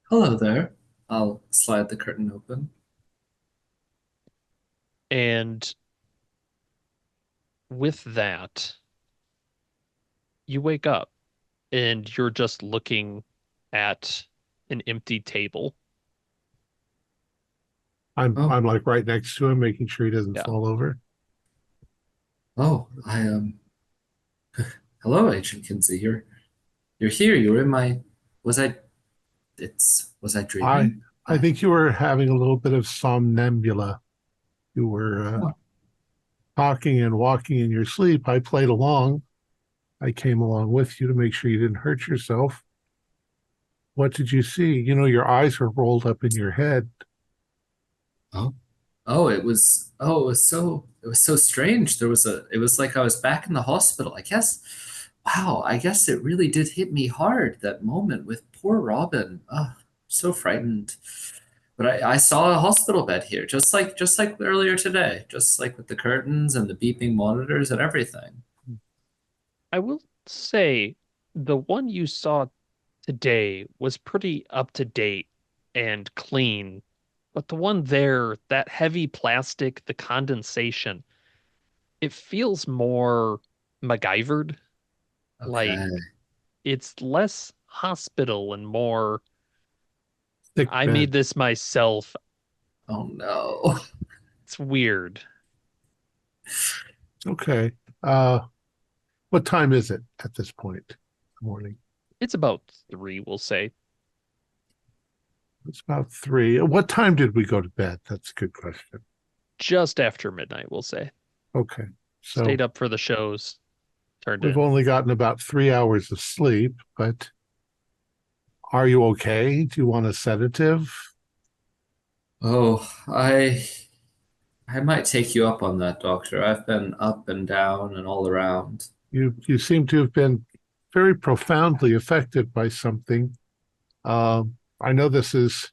Hello there. I'll slide the curtain open. And with that, you wake up and you're just looking at an empty table. Oh, I'm like right next to him, making sure he doesn't Yeah. fall over. oh, I Hello, Agent Kinsey. You're here. You were in my. Was I? Was I I dreaming? I think you were having a little bit of somnambula. You were Oh, talking and walking in your sleep. I played along. I came along with you to make sure you didn't hurt yourself. What did you see? You know, your eyes were rolled up in your head. oh. it was so strange. It was like I was back in the hospital. I guess, wow, I guess it really did hit me hard that moment with poor Robin. Oh, so frightened. But I saw a hospital bed here, just like earlier today, just like with the curtains and the beeping monitors and everything. I will say the one you saw today was pretty up to date and clean, but the one there, that heavy plastic, the condensation, it feels more MacGyvered. Like Okay. it's less hospital and more, Sick I made bed. this myself. Oh no. It's weird. Okay. What time is it at this point? Morning. It's about 3, we'll say. It's about 3. What time did we go to bed? That's a good question. Just after midnight, we'll say. Okay. So Stayed up for the shows, turned we've in. only gotten about 3 hours of sleep, but are you okay? Do you want a sedative? Oh, I might take you up on that, doctor. I've been up and down and all around. You seem to have been very profoundly affected by something. I know this is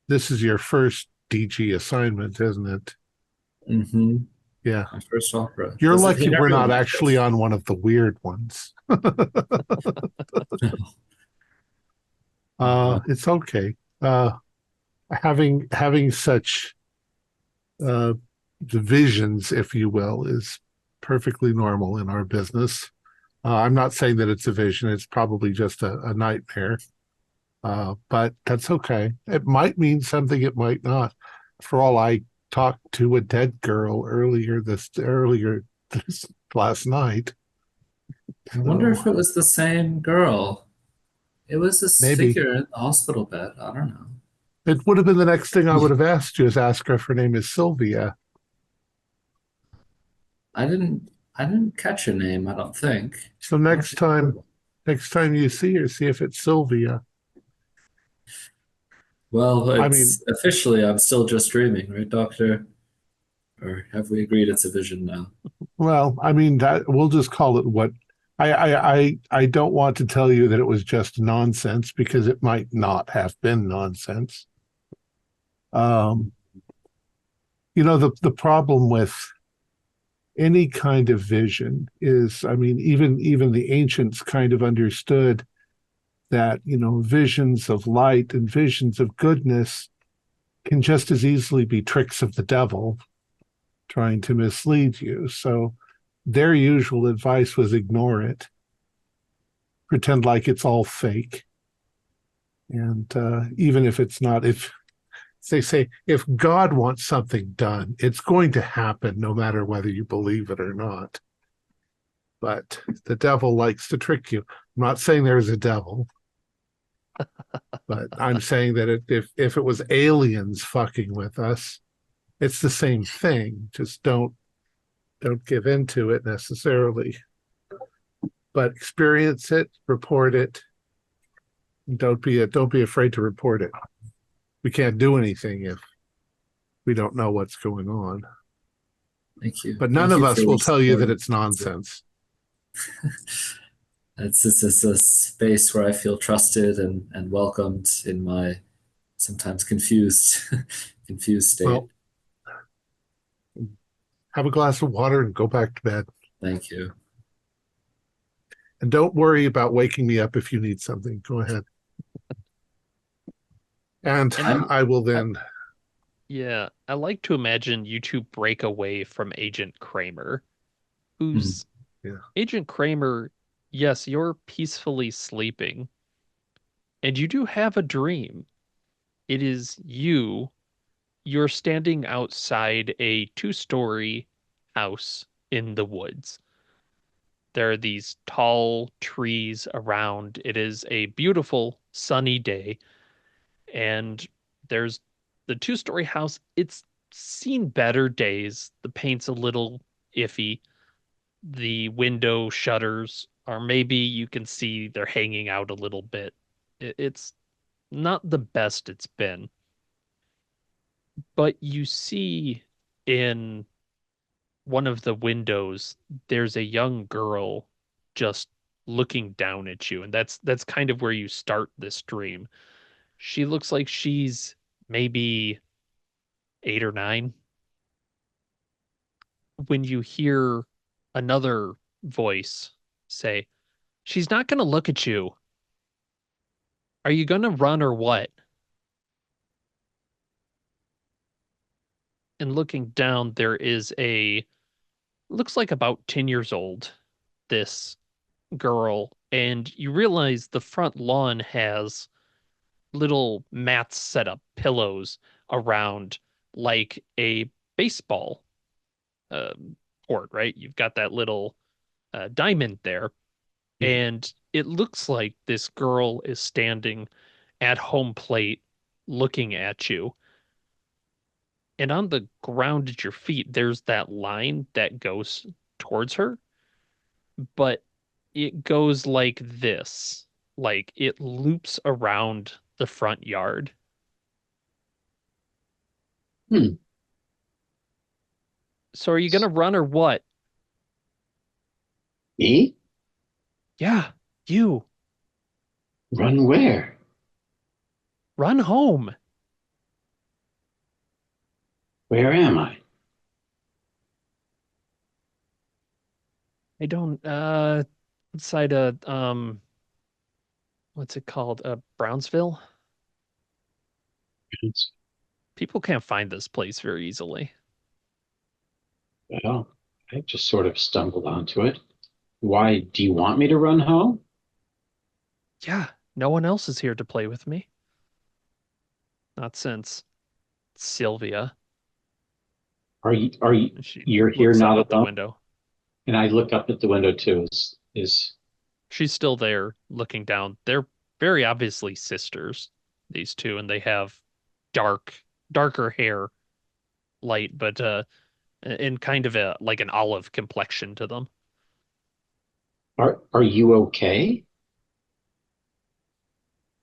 your first DG assignment, isn't it? Mm-hmm. Yeah. My first opera. You're Does it lucky hit we're everyone not like actually this? on one of the weird ones. Uh, It's okay. Having such uh, divisions, if you will, is perfectly normal in our business. I'm not saying that it's a vision; it's probably just a nightmare. But that's okay. It might mean something. It might not. For all I talked to a dead girl earlier this last night. I wonder So if it was the same girl. It was this maybe figure in the hospital bed. I don't know. it would have been the next thing I would have asked you is ask her if her name is Sylvia. I didn't catch her name, I don't think. So next time you see her, see if it's Sylvia. Well, I mean, it's officially I'm still just dreaming, right, doctor? Or have we agreed it's a vision now? well, I mean that we'll just call it what I don't want to tell you that it was just nonsense because it might not have been nonsense. Um, the problem with any kind of vision is, I mean, even the ancients kind of understood that, visions of light and visions of goodness can just as easily be tricks of the devil trying to mislead you. So their usual advice was ignore it, pretend like it's all fake. And even if it's not, if they say, if God wants something done, it's going to happen no matter whether you believe it or not. But the devil likes to trick you. I'm not saying there's a devil, but I'm saying that if it was aliens fucking with us, it's the same thing. Just don't give into it necessarily, but experience it, report it, and don't be afraid to report it. We can't do anything if we don't know what's going on. Thank you. But none Thank of you us will for tell you that supporting. it's nonsense. It's a space where I feel trusted and welcomed in my sometimes confused confused state. Well, have a glass of water and go back to bed. Thank you. And don't worry about waking me up if you need something. Go ahead. And And I'm I will I, then. yeah, I like to imagine you two break away from Agent Kramer, hmm, who's Yeah. Agent Kramer. Yes, you're peacefully sleeping, and you do have a dream. It is you're standing outside a 2-story house in the woods. There are these tall trees around. It is a beautiful sunny day, and there's the 2-story house. It's seen better days. The paint's a little iffy. The window shutters are, maybe you can see they're hanging out a little bit. It's not the best it's been. But you see in one of the windows, there's a young girl just looking down at you, and that's kind of where you start this dream. She looks like she's maybe 8 or 9 when you hear another voice say, "She's not going to look at you. Are you going to run or what?" And looking down, there is a looks like about 10 years old, this girl, and you realize the front lawn has little mats set up, pillows around like a baseball um, court, right? You've got that little diamond there, and it looks like this girl is standing at home plate looking at you. And on the ground at your feet, there's that line that goes towards her, but it goes like this. Like it loops around the front yard. Hmm. So are you gonna run or what? Me? Yeah, you Run where? run home. Where am I? I don't inside a what's it called? Brownsville? People can't find this place very easily. Well, I just sort of stumbled onto it. Why do you want me to run home? Yeah, no one else is here to play with me. Not since Sylvia. Are you She you're here looks up not at the alone? window. And I look up at the window too. Is She's still there looking down. They're very obviously sisters, these two, and they have dark, darker hair, light, but in kind of a like an olive complexion to them. are you okay?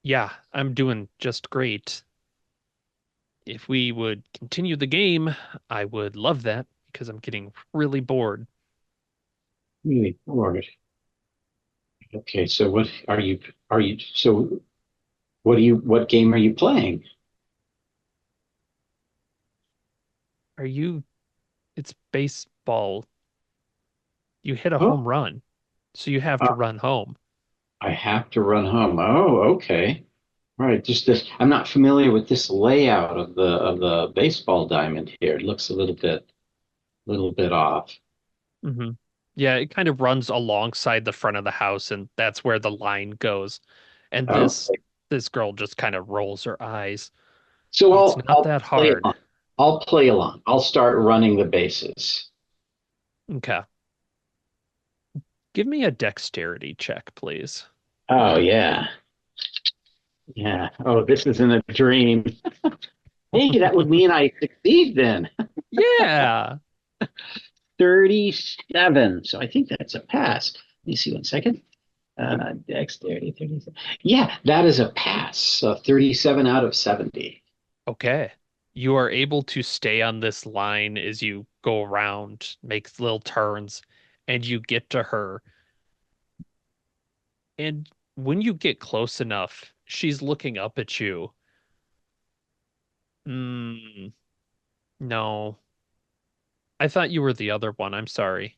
Yeah, I'm doing just great. If we would continue the game, I would love that because I'm getting really bored. Really bored. Okay, so what game are you playing? Are you? It's baseball. You hit a Oh, home run, so you have to uh, run home. I have to run home. Oh, okay. All right, just this. I'm not familiar with this layout of the baseball diamond here. It looks a little bit off. Hmm. Yeah, it kind of runs alongside the front of the house, and that's where the line goes. And this Okay. this girl just kind of rolls her eyes. So It's not I'll that play hard. along. I'll play along. I'll start running the bases. Okay. Give me a dexterity check, please. Oh yeah. Yeah. Oh, this isn't a dream. Hey, that would mean I succeed then. Yeah. 37. So I think that's a pass. Let me see 1 second. Dexterity 37. Yeah, that is a pass. 37 out of 70. Okay. You are able to stay on this line as you go around, make little turns, and you get to her. And when you get close enough, she's looking up at you. Mm, no. I thought you were the other one. I'm sorry.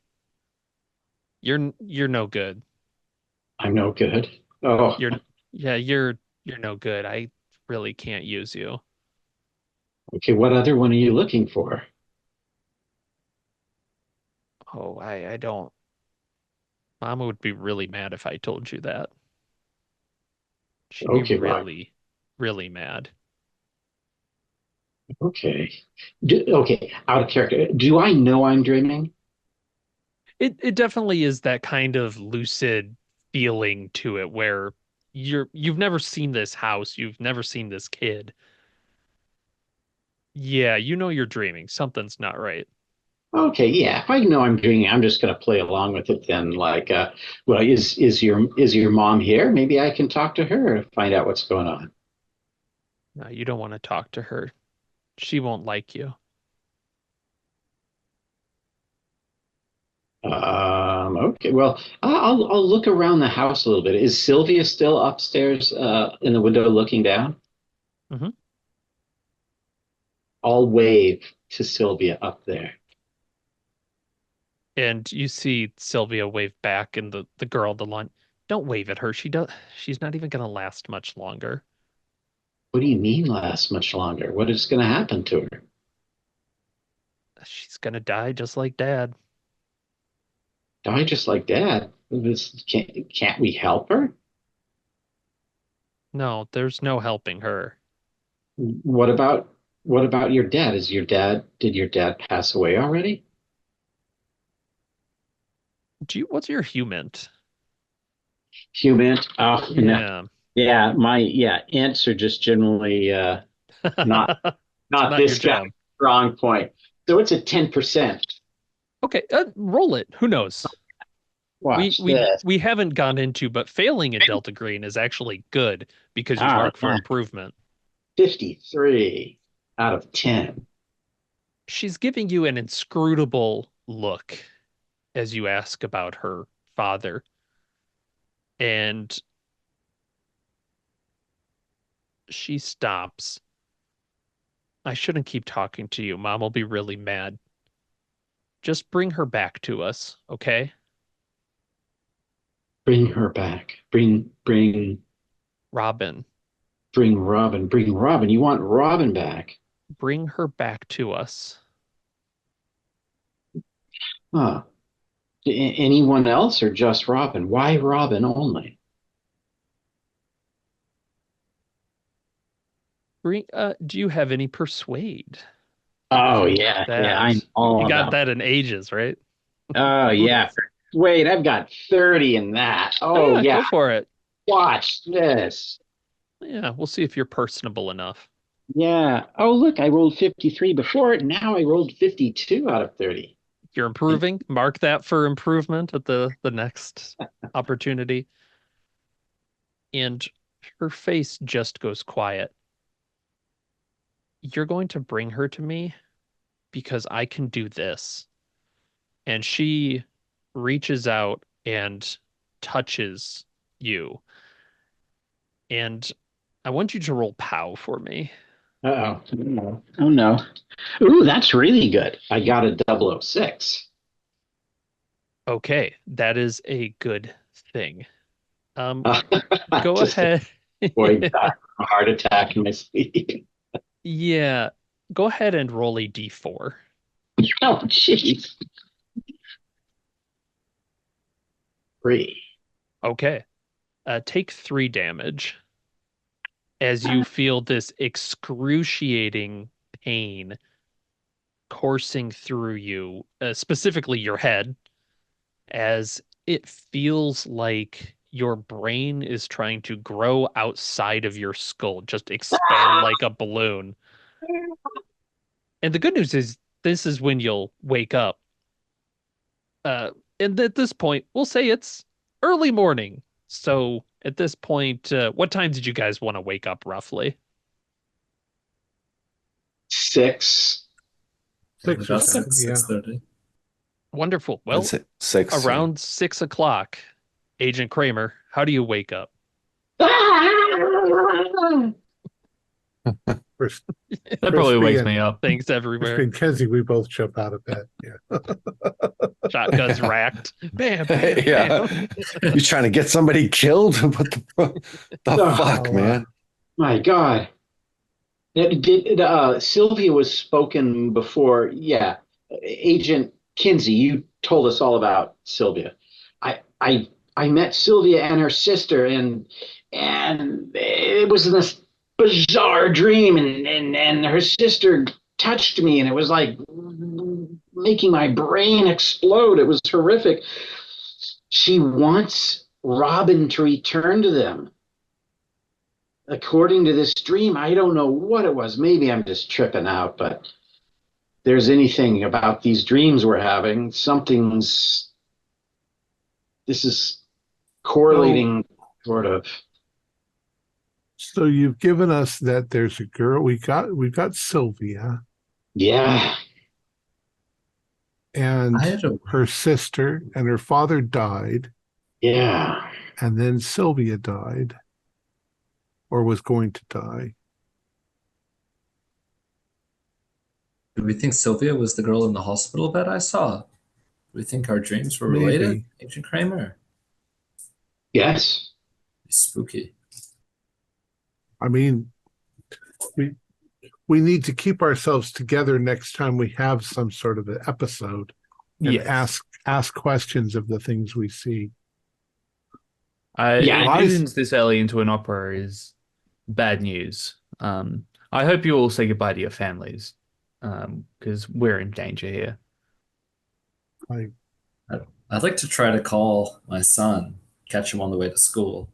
You're no good. I'm no good. Oh, You're yeah, you're no good. I really can't use you. okay. What other one are you looking for? Oh, I don't. Mama would be really mad if I told you that. She'd be Okay, well, really, really mad. okay. Okay, out of character. Do I know I'm dreaming? It definitely is that kind of lucid feeling to it where you've never seen this house, you've never seen this kid. Yeah, you know you're dreaming. Something's not right. Okay, yeah. If I know I'm dreaming, I'm just going to play along with it then. Like, well, is your mom here? Maybe I can talk to her and find out what's going on. No, you don't want to talk to her. She won't like you. Okay. Well, I'll look around the house a little bit. Is Sylvia still upstairs, in the window looking down? Mhm. I'll wave to Sylvia up there. And you see Sylvia wave back, and the girl on the line, don't wave at her. She's not even gonna last much longer. What do you mean last much longer? What is going to happen to her? She's gonna die just like Dad. Die just like Dad. Can't we help her? No, there's no helping her. What about what about your dad? Did your dad pass away already? What's your humant? Human? Oh no. Yeah. Yeah, my ants are just generally not It's not not your this guy. job. Wrong point. So it's a 10%. Okay, roll it. Who knows? We Watch we this. we haven't gone into, but failing at Delta Green is actually good because you Ah, mark for yeah. improvement. 53 out of 10. She's giving you an inscrutable look as you ask about her father, and she stops. I shouldn't keep talking to you. Mom will be really mad. Just bring her back to us, okay? Bring her back. Robin, Bring Robin. Bring Robin. You want Robin back? bring her back to us. Huh. Anyone else or just Robin? Why Robin only? Do you have any persuade? Oh Anything yeah, like yeah. I'm that? all You got about. that in ages, right? Oh yeah. Wait, I've got 30 in that. Oh Oh yeah, yeah. go for it. Watch this. Yeah, we'll see if you're personable enough. Yeah. Oh look, I rolled 53 before. Now I rolled 52 out of 30. You're improving. Mark that for improvement at the next opportunity. And her face just goes quiet. You're going to bring her to me because I can do this. And she reaches out and touches you. And I want you to roll POW for me. Uh-oh. Oh no. Ooh, that's really good. I got a 006. Okay, that is a good thing. Um, go Just ahead. avoid a heart attack in my sleep. Yeah, go ahead and roll a d4. Oh, jeez. 3. Okay. Take 3 damage as you feel this excruciating pain coursing through you, specifically your head, as it feels like your brain is trying to grow outside of your skull, just expand like a balloon. And the good news is, this is when you'll wake up. And at this point, we'll say it's early morning. So at this point, what time did you guys want to wake up roughly? 6. Six or About seven, yeah. 6:30. Wonderful. Well, That's it. 6. Yeah. around 6 o'clock, Agent Kramer, how do you wake up? First, That probably wakes and- me up. Things Crispy everywhere. and Kenzie, we both jump out of bed. Yeah. Shotguns racked. Bam, bam, Yeah. bam. You trying to get somebody killed? What the Oh, fuck, man? My God. Sylvia was spoken before. Yeah. Agent Kinsey, you told us all about Sylvia. I met Sylvia and her sister, and it was this bizarre dream, and her sister touched me, and it was like making my brain explode. It was horrific. She wants Robin to return to them. According to this dream, I don't know what it was. Maybe I'm just tripping out, but if there's anything about these dreams we're having, this is correlating sort of. So you've given us that there's a girl. We've got Sylvia Yeah. and I had a her sister, and her father died, Yeah. and then Sylvia died or was going to die. Do we think Sylvia was the girl in the hospital bed I saw? Do we think our dreams were related, Maybe. Agent Kramer? Yes. Spooky. I mean, we need to keep ourselves together next time we have some sort of an episode and Yes. ask questions of the things we see. Yeah. News this early into an opera is bad news. I hope you all say goodbye to your families, because we're in danger here. I'd like to try to call my son, catch him on the way to school.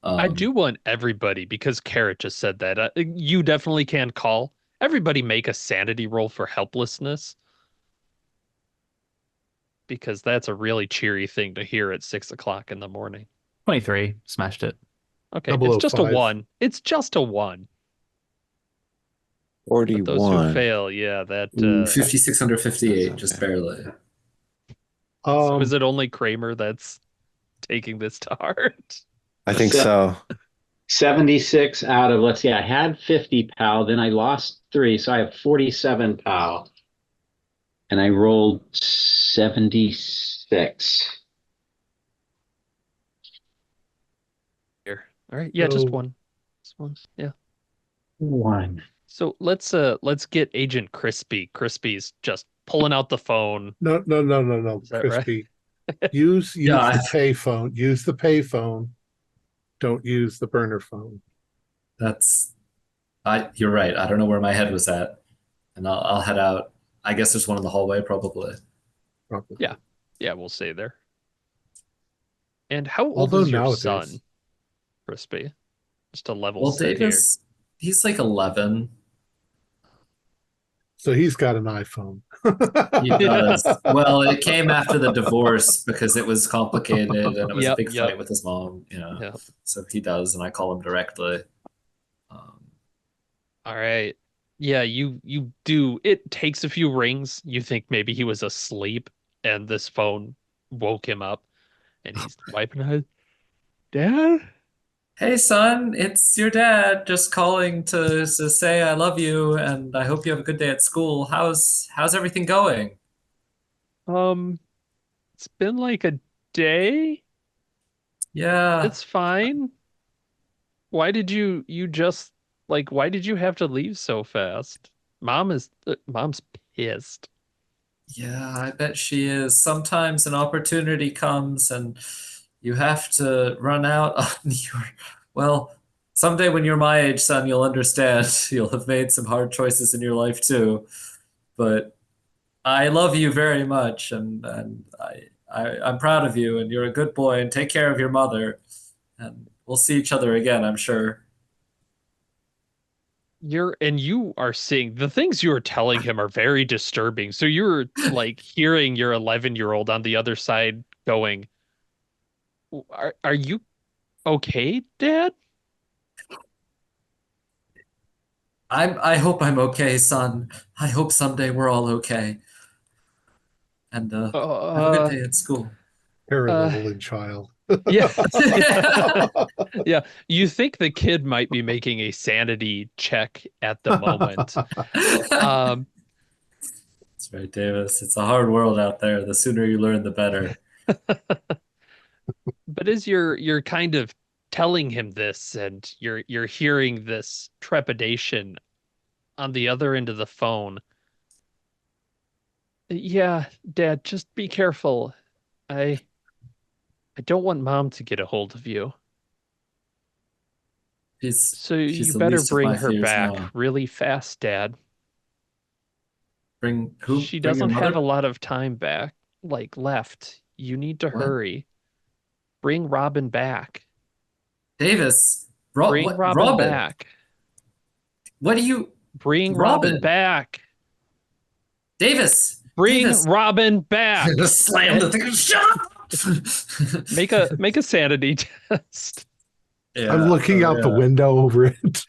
I do want everybody, because Carrot just said that, you definitely can call. Everybody make a sanity roll for helplessness. Because that's a really cheery thing to hear at 6 o'clock in the morning. 23, smashed it. Okay, it's just a 005. 1. It's just a 1. But those who 41. fail, yeah, that. 56 under 58, just barely. So is it only Kramer that's taking this to heart? I think So- so. 76 out of, let's see, I had 50 POW, then I lost 3, so I have 47 POW. And I rolled 76. Here. All right, yeah, just So- one. Just one. Yeah. 1. So let's get Agent Crispy. Crispy's just pulling out the phone. No, Is that right? Crispy. Use Yeah, the payphone. Use the payphone. Don't use the burner phone. You're right. I don't know where my head was at. And I'll head out. I guess there's one in the hallway, probably. Probably. Yeah. Yeah, we'll stay there. And how old Although is your nowadays- son, Crispy? Just to level Well, set Davis, he's like 11. So he's got an iPhone. He does. Well, it came after the divorce because it was complicated and it was a Yep, big yep. fight with his mom, Yep. So he does, and I call him directly. All right. Yeah, you do. It takes a few rings. You think maybe he was asleep and this phone woke him up and he's wiping his Dad? Hey, son, it's your dad just calling to say I love you and I hope you have a good day at school. How's everything going? It's been like a day. Yeah. It's fine. Why did you just why did you have to leave so fast? Mom's pissed. Yeah, I bet she is. Sometimes an opportunity comes and you have to run out on well, someday when you're my age, son, you'll understand. You'll have made some hard choices in your life too. But I love you very much and I'm proud of you and you're a good boy and take care of your mother. And we'll see each other again, I'm sure. You are seeing the things you are telling him are very disturbing. So you're hearing your 11-year-old on the other side going, are you okay, Dad? I hope I'm okay, son. I hope someday we're all okay. And have a good day at school. Paralleling child. Yeah. Yeah. You think the kid might be making a sanity check at the moment. That's right, Davis. It's a hard world out there. The sooner you learn, the better. But as you're kind of telling him this and you're hearing this trepidation on the other end of the phone. Yeah, Dad, just be careful. I don't want Mom to get a hold of you. So she's you the better least of bring my her fears back now. really fast, Dad. Bring who? She Bring your doesn't have a mother? lot of time back, left. You need to What? hurry. Bring Robin back. Davis. Bring What? Robin Robin. back. What do you? Bring Robin Robin. back. Davis. Bring Davis. Robin back. Slam the thing. Shut up. Make a sanity test. Yeah. I'm looking out the window over it.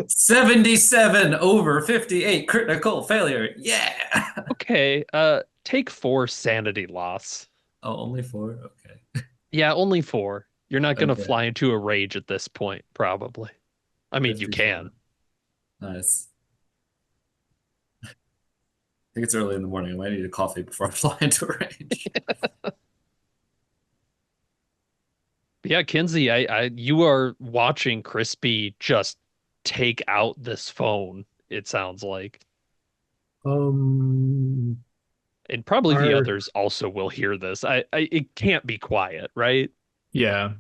77 over 58 critical failure. Yeah. Okay, take 4 sanity loss. Oh, only 4? Okay. Yeah, only 4. You're not gonna Okay. fly into a rage at this point, probably. I mean, you 54. can. Nice. I think it's early in the morning. I might need a coffee before I fly into a range. But yeah, Kinsey, you are watching Crispy just take out this phone, it sounds like. Um, And probably the our others also will hear this. It can't be quiet, right? Yeah,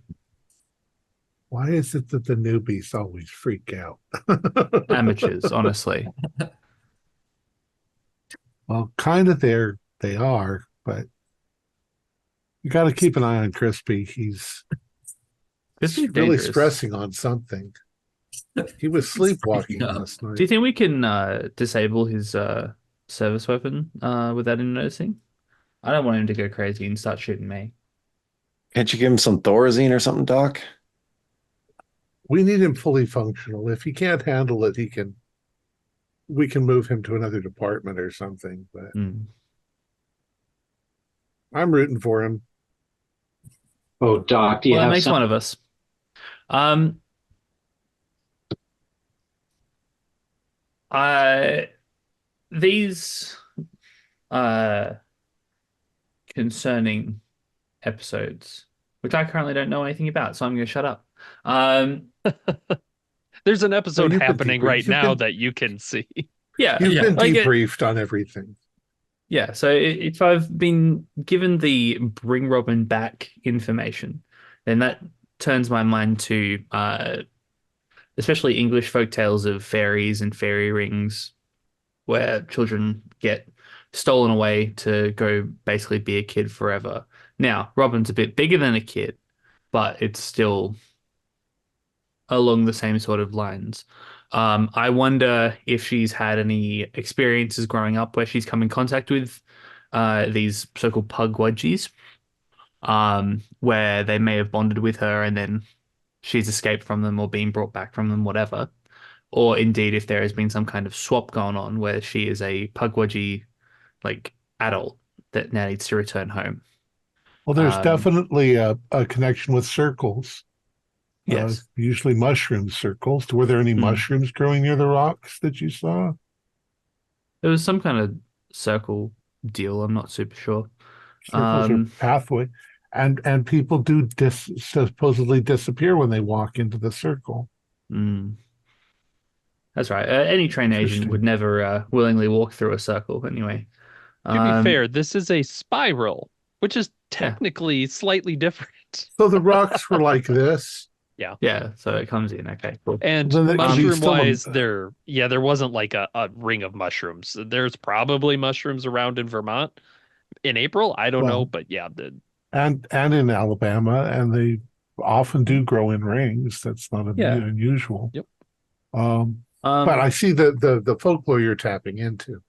why is it that the newbies always freak out? amateurs, honestly. Well, kind of there they are, but you got to keep an eye on Crispy. He's This is really dangerous. stressing on something. He was sleepwalking up. last night. Do you think we can disable his service weapon without him noticing? I don't want him to go crazy and start shooting me. Can't you give him some Thorazine or something, Doc? We need him fully functional. If he can't handle it, we can move him to another department or something. But Mm. I'm rooting for him. Oh, Doc, do you Well, that have makes some? one of us. Um, I these uh concerning episodes, which I currently don't know anything about, so I'm going to shut up. Um, There's an episode you've been happening debriefed. right now that you can see. yeah, You've Yeah, been like debriefed on everything. yeah. So if I've been given the bring Robin back information, then that turns my mind to especially English folk tales of fairies and fairy rings, where children get stolen away to go basically be a kid forever. Now, Robin's a bit bigger than a kid, but it's still along the same sort of lines. I wonder if she's had any experiences growing up where she's come in contact with these so-called pugwudgies, where they may have bonded with her and then she's escaped from them or been brought back from them, whatever. Or indeed, if there has been some kind of swap going on where she is a pugwudgie, like adult that now needs to return home. Well, there's Um, definitely a connection with circles. yes. Usually mushroom circles. Were there any Mm. mushrooms growing near the rocks that you saw? There was some kind of circle deal. I'm not super sure. Circles or Um, pathway, and people do supposedly disappear when they walk into the circle. mm, that's right. Any train agent would Interesting. never willingly walk through a circle anyway. To be Um, fair, this is a spiral, which is yeah, technically slightly different. So the rocks were like this. Yeah. yeah. So it comes in. Okay, cool. And Then it could be mushroom still wise, there wasn't like a ring of mushrooms. There's probably mushrooms around in Vermont in April. I don't know, well, but yeah, and in Alabama, and they often do grow in rings. That's not Yeah. unusual. Yep. But I see the folklore you're tapping into.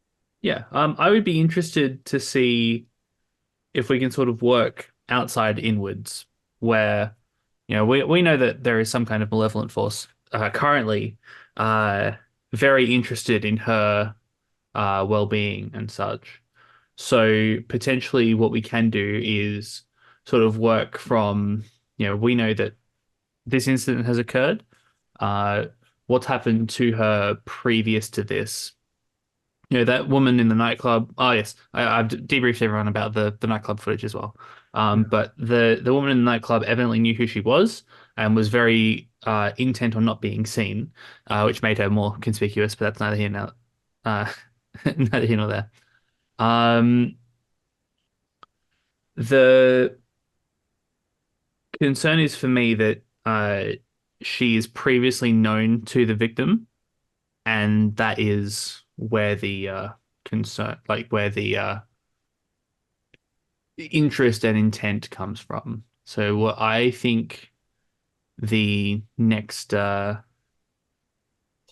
Yeah. I would be interested to see if we can sort of work outside inwards, where we know that there is some kind of malevolent force currently uh, very interested in her well-being and such. So potentially what we can do is sort of work from, we know that this incident has occurred. Uh, what's happened to her previous to this? That woman in the nightclub. Oh, yes, I've debriefed everyone about the nightclub footage as well. Yeah. But the woman in the nightclub evidently knew who she was and was very intent on not being seen, which made her more conspicuous. But that's neither here nor neither here nor there. Um, the concern is for me that she is previously known to the victim, and that is where the concern, like where the interest and intent comes from. So what I think the next port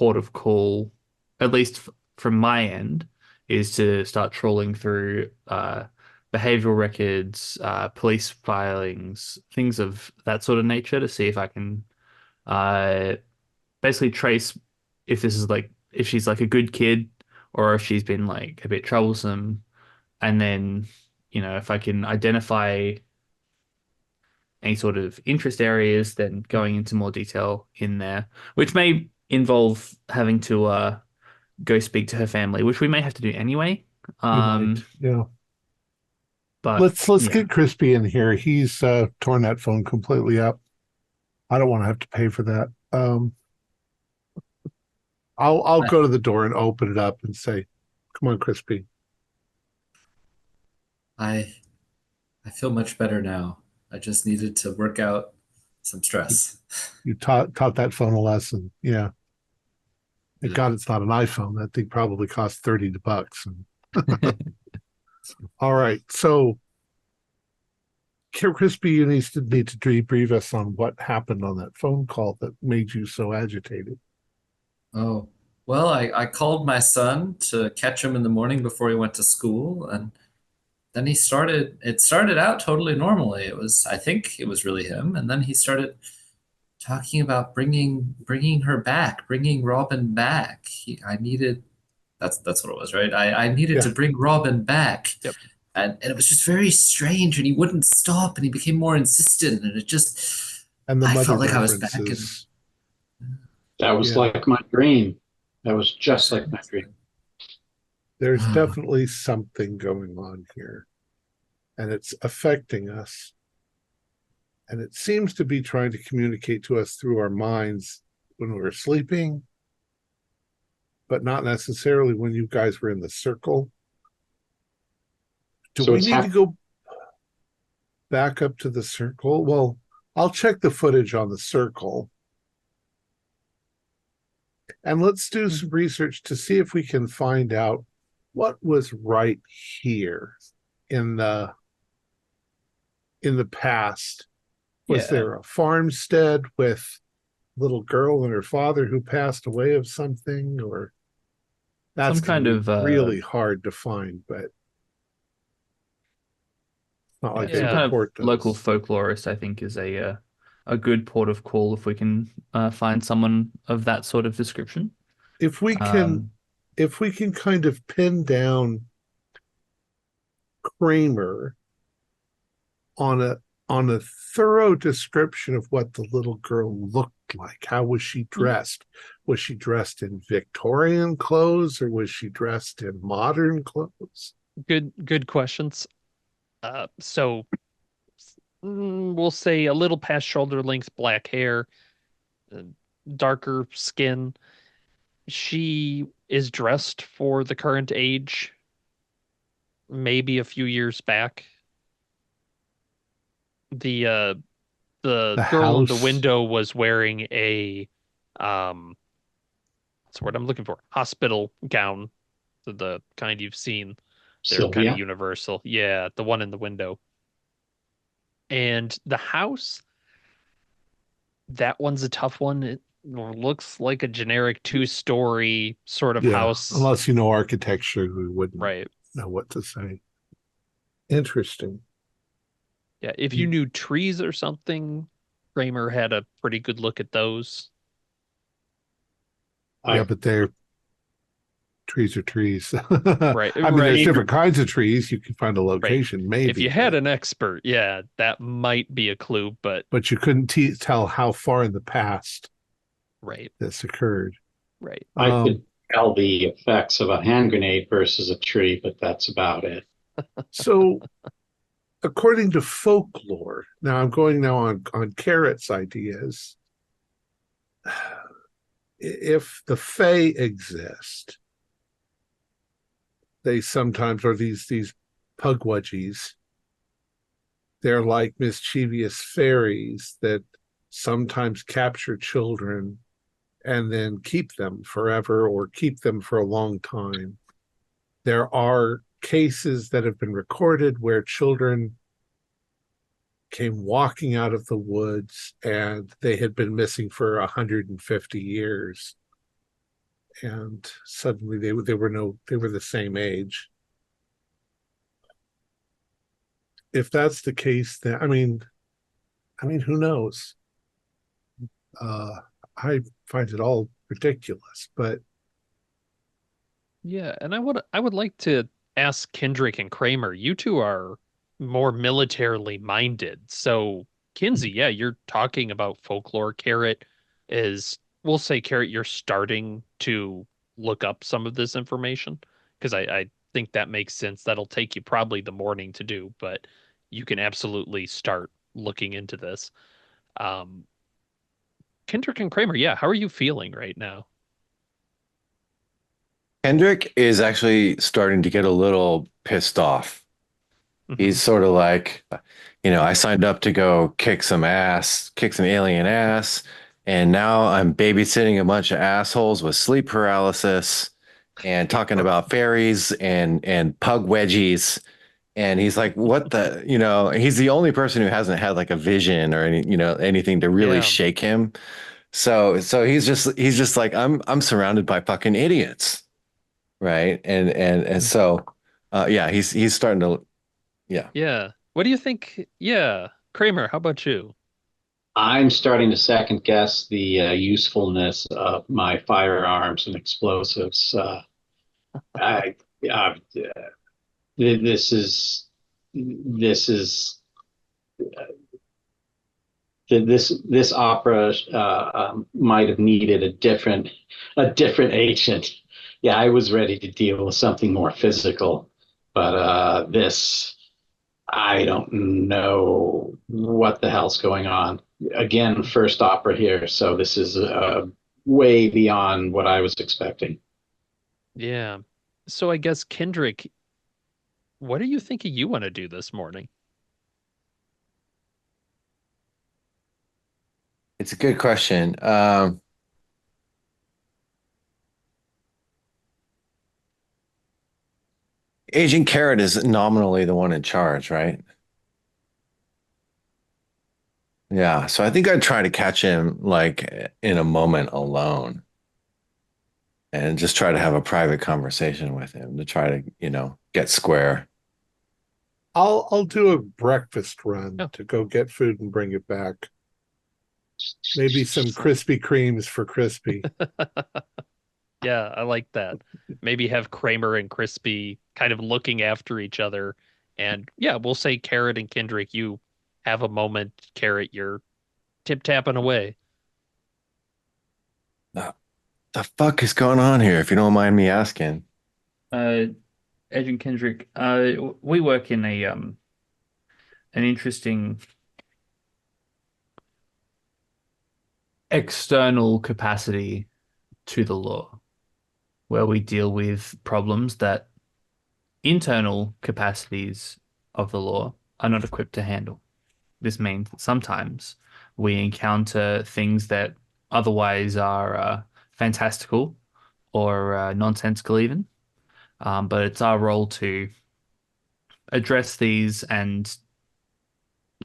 of call, at least from my end, is to start trawling through behavioral records, police filings, things of that sort of nature to see if I can uh, basically trace if this is like if she's like a good kid or if she's been like a bit troublesome, and then if I can identify any sort of interest areas, then going into more detail in there, which may involve having to go speak to her family, which we may have to do anyway. You might, yeah. But Let's yeah, get Crispy in here. He's torn that phone completely up. I don't want to have to pay for that. I'll go to the door and open it up and say, "Come on, Crispy." I feel much better now. I just needed to work out some stress. You taught that phone a lesson. Yeah. Thank Yeah. God it's not an iPhone. That thing probably cost $30. All right. So Crispy, you need to debrief us on what happened on that phone call that made you so agitated. Oh, well, I called my son to catch him in the morning before he went to school, and then it started out totally normally. I think it was really him, and then he started talking about bringing her back, bringing Robin back. I needed that's what it was, right? I needed to Yeah. bring Robin back. Yep. And it was just very strange, and he wouldn't stop, and he became more insistent, and it just And the I mother felt like I was back in. references. That was Yeah. like my dream. That was just like my dream. There's definitely something going on here, and it's affecting us. And it seems to be trying to communicate to us through our minds when we're sleeping, but not necessarily when you guys were in the circle. Do So we it's need to go back up to the circle? Well, I'll check the footage on the circle. And let's do some research to see if we can find out what was right here in the past. Was Yeah. there a farmstead with a little girl and her father who passed away of something, or that's some kind gonna of be really hard to find, but it's not like they some kind of report local those. folklorist, I think, is a good port of call if we can find someone of that sort of description. If we Um, can kind of pin down Kramer on a thorough description of what the little girl looked like. How was she dressed? Was she dressed in Victorian clothes, or was she dressed in modern clothes? Good questions. So we'll say a little past shoulder length black hair, uh, darker skin. She is dressed for the current age, maybe a few years back. The The girl in the house, window was wearing a what's the word I'm looking for? Hospital gown, the kind you've seen. They're kind of Sylvia. universal. Yeah, the one in the window. And the house, that one's a tough one. It looks like a generic two-story sort of yeah. house. Unless you know architecture, we wouldn't Right. know what to say. Interesting. Yeah, if you knew trees or something, Kramer had a pretty good look at those. Yeah, but trees are trees. Right, I mean, there's right. different kinds of trees. You can find a location, maybe. If you had an expert, yeah, that might be a clue, but but you couldn't tell how far in the past right, this occurred. right. I could tell the effects of a hand grenade versus a tree, but that's about it. So, according to folklore, now I'm going now on Carrot's ideas. If the Fae exist, they sometimes are these pugwudgies. They're like mischievous fairies that sometimes capture children and then keep them forever or keep them for a long time. There are cases that have been recorded where children came walking out of the woods and they had been missing for 150 years. And suddenly they were the same age. if that's the case, then I mean, who knows? I find it all ridiculous, but Yeah, and I would like to ask Kendrick and Kramer. You two are more militarily minded. So, Kinsey, yeah, you're talking about folklore. Carrot is, we'll say, Carrot, you're starting to look up some of this information because I think that makes sense. That'll take you probably the morning to do, but you can absolutely start looking into this. Um, Kendrick and Kramer, yeah, how are you feeling right now? Kendrick is actually starting to get a little pissed off. Mhm. He's sort of like, I signed up to go kick some ass, kick some alien ass, and now I'm babysitting a bunch of assholes with sleep paralysis and talking about fairies and pug wedgies. And he's like, what the, he's the only person who hasn't had like a vision or anything to really Yeah. shake him. So he's just like, I'm surrounded by fucking idiots. Right. And so yeah, he's starting to, yeah. Yeah. What do you think? Yeah. Kramer, how about you? I'm starting to second guess the usefulness of my firearms and explosives. I, uh, this is this opera might have needed a different agent. Yeah, I was ready to deal with something more physical, but this I don't know what the hell's going on. Again, first opera here, so this is way beyond what I was expecting. Yeah. So I guess Kendrick, what are you thinking you want to do this morning? It's a good question. Agent Carrot is nominally the one in charge, right? Yeah. So I think I'd try to catch him like in a moment alone and just try to have a private conversation with him to try to, get square. I'll do a breakfast run Oh, to go get food and bring it back. Maybe some Krispy Kremes for Crispy. yeah, I like that. Maybe have Kramer and Crispy kind of looking after each other. And yeah, we'll say Carrot and Kendrick, you have a moment. Carrot, you're tip tapping away. The fuck is going on here, if you don't mind me asking? Uh, Agent Kendrick, we work in a an interesting external capacity to the law, where we deal with problems that internal capacities of the law are not equipped to handle. This means that sometimes we encounter things that otherwise are fantastical or nonsensical, even. But it's our role to address these and,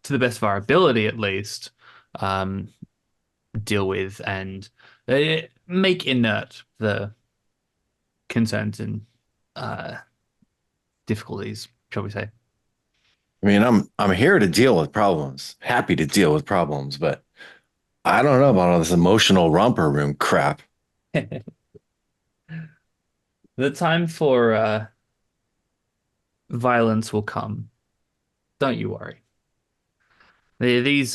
to the best of our ability at least, um, deal with and make inert the concerns and uh, difficulties, shall we say. I mean, I'm here to deal with problems, happy to deal with problems, but I don't know about all this emotional romper room crap. The time for violence will come. Don't you worry. These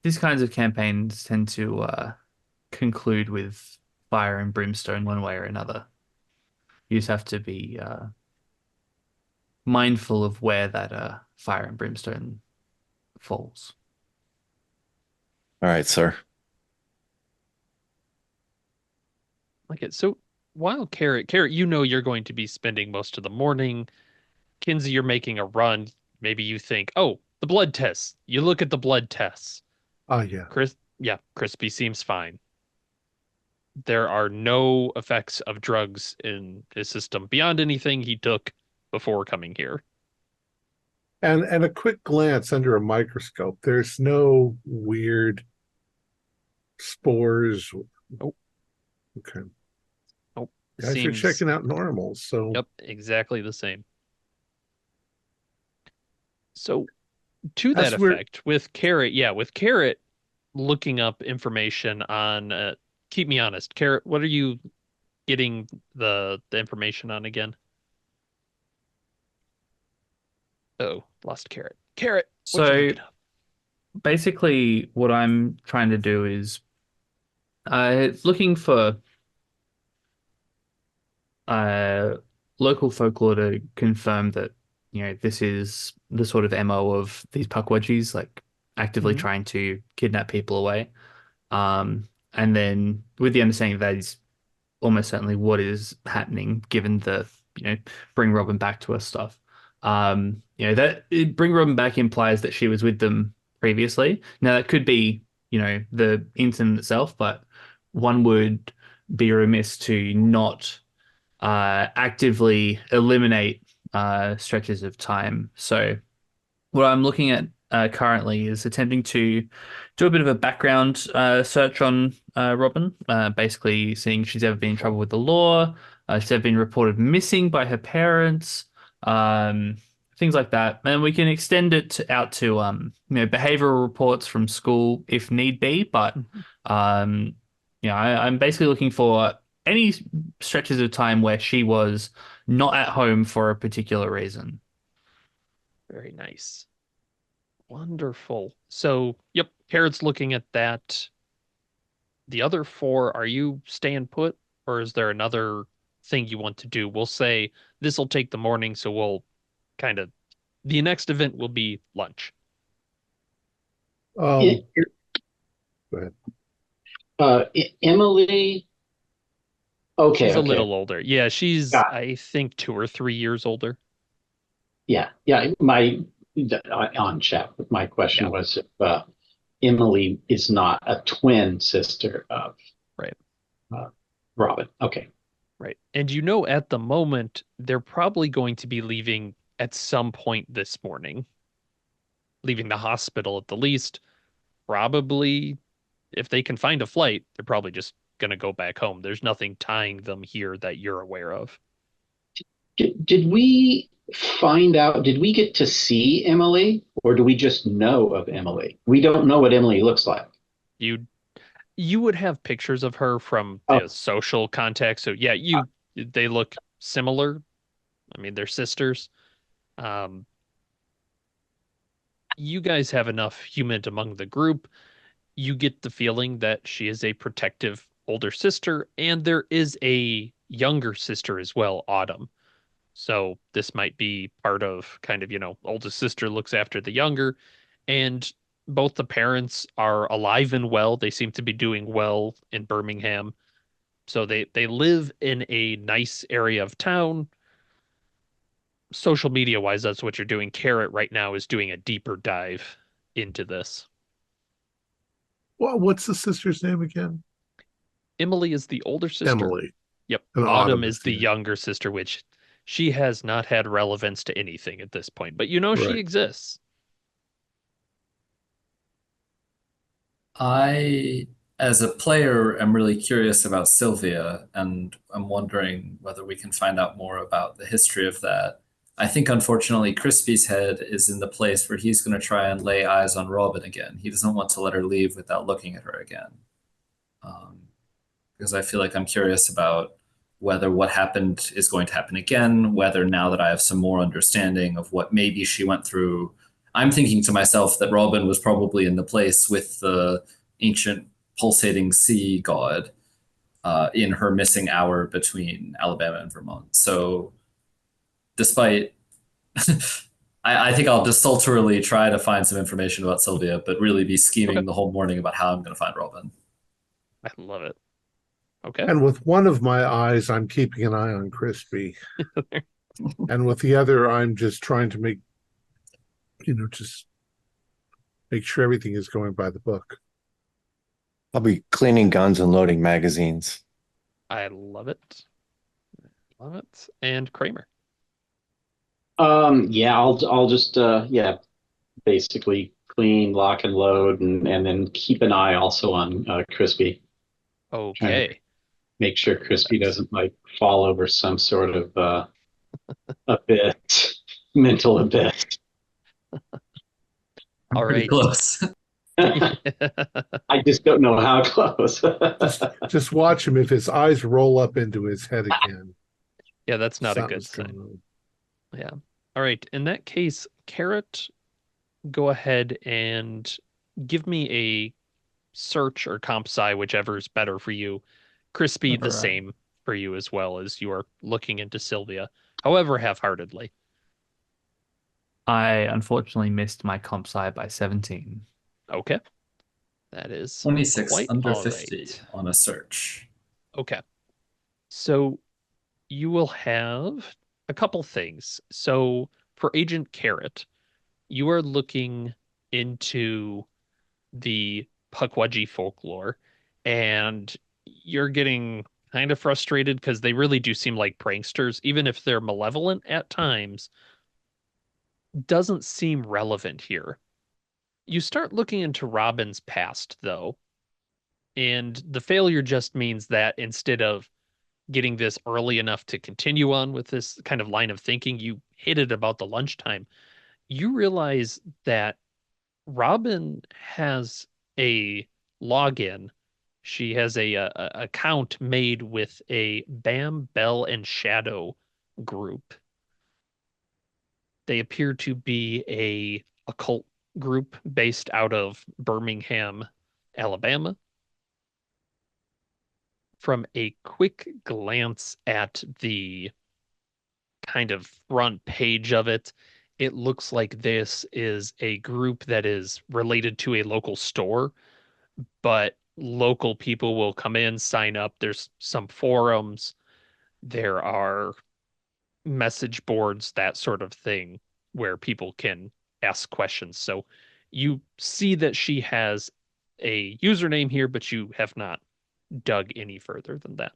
these kinds of campaigns tend to conclude with fire and brimstone one way or another. You just have to be mindful of where that fire and brimstone falls. All right, sir. Okay, so while Carrot, you know you're going to be spending most of the morning. Kinsey, you're making a run. Maybe you think, oh, the blood tests. You look at the blood tests. Oh yeah. Yeah, Crispy seems fine. There are no effects of drugs in his system beyond anything he took before coming here. And a quick glance under a microscope. There's no weird spores. Oh, Okay. oh, Guys are seems, checking out normal. So yep, exactly the same. So to that As we're effect, with Carrot looking up information on keep me honest, Carrot, what are you getting the information on again? Oh, lost Carrot. Carrot, what you So looking up? basically, what I'm trying to do is looking for uh, local folklore to confirm that this is the sort of MO of these puckwudgies, like actively Mhm. trying to kidnap people away. And then with the understanding that is almost certainly what is happening, given the bring Robin back to us stuff. Bring Robin back implies that she was with them previously. Now that could be the incident itself, but one would be remiss to not actively eliminate stretches of time. So what I'm looking at currently is attempting to do a bit of a background search on Robin, basically seeing if she's ever been in trouble with the law, she's ever been reported missing by her parents, um, things like that. And we can extend it out to behavioral reports from school if need be. But Mhm. I'm basically looking for any stretches of time where she was not at home for a particular reason. Very nice. Wonderful. So, yep, Carrot's looking at that. The other four, are you staying put, or is there another thing you want to do? We'll say this will take the morning, so we'll kind of the next event will be lunch. um I- go ahead. Emily. Okay, She's a okay. little older. Yeah, she's Got I think 2 or 3 years older. Yeah, yeah. On chat. My question Yeah, was if Emily is not a twin sister of right, uh, Robin. Okay. right. And you know, at the moment, they're probably going to be leaving at some point this morning, leaving the hospital at the least. Probably, if they can find a flight, they're probably just gonna go back home. There's nothing tying them here that you're aware of. Did we find out? Did we get to see Emily, or do we just know of Emily? We don't know what Emily looks like. You you would have pictures of her from Oh, social contacts. So yeah, you they look similar. I mean, they're sisters. Um, you guys have enough human among the group. You get the feeling that she is a protective older sister, and there is a younger sister as well, Autumn. So this might be part of kind of, oldest sister looks after the younger, and both the parents are alive and well. They seem to be doing well in Birmingham. So they live in a nice area of town. Social media wise, that's what you're doing. Carrot right now is doing a deeper dive into this. Well, what's the sister's name again? Emily is the older sister. Emily. Yep. And Autumn Autumn is is the the younger sister, which she has not had relevance to anything at this point, but you know she right. exists. I, as a player, am really curious about Sylvia, and I'm wondering whether we can find out more about the history of that. I think, unfortunately, Crispy's head is in the place where he's going to try and lay eyes on Robin again. He doesn't want to let her leave without looking at her again. Um, because I feel like I'm curious about whether what happened is going to happen again, whether now that I have some more understanding of what maybe she went through. I'm thinking to myself that Robin was probably in the place with the ancient pulsating sea god in her missing hour between Alabama and Vermont. So despite I think I'll desultorily try to find some information about Sylvia, but really be Okay. scheming the whole morning about how I'm going to find Robin. I love it. Okay. And with one of my eyes, I'm keeping an eye on Crispy. And with the other, I'm just trying to just make sure everything is going by the book. I'll be cleaning guns and loading magazines. I love it. Love it. And Kramer. yeah. I'll just basically clean, lock, and load, and then keep an eye also on Crispy, trying to Okay. make sure Crispy Perfect. doesn't like fall over some sort of abyss, mental abyss. All Pretty right. close. I just don't know how close. Just watch him. If his eyes roll up into his head again, Yeah, that's not a good something's sign. going on. Yeah. All right. In that case, Carrot, go ahead and give me a search or comp sci, whichever is better for you. Crispy, the Alright. same for you as well as you are looking into Sylvia, however half-heartedly. I unfortunately missed my comp sci by 17. Okay. That is 26 quite under all 50 right. on a search. Okay. So you will have a couple things. So for Agent Carrot, you are looking into the Pukwudgie folklore, and you're getting kind of frustrated because they really do seem like pranksters, even if they're malevolent at times, doesn't seem relevant here. You start looking into Robin's past, though, and the failure just means that instead of getting this early enough to continue on with this kind of line of thinking, you hit it about the lunchtime. You realize that Robin has a login. She has a account made with a Bam, Bell, and Shadow group. They appear to be a occult group based out of Birmingham, Alabama. From a quick glance at the kind of front page of it, it looks like this is a group that is related to a local store, but local people will come in, sign up. There's some forums, there are message boards, that sort of thing, where people can ask questions. So you see that she has a username here, but you have not dug any further than that.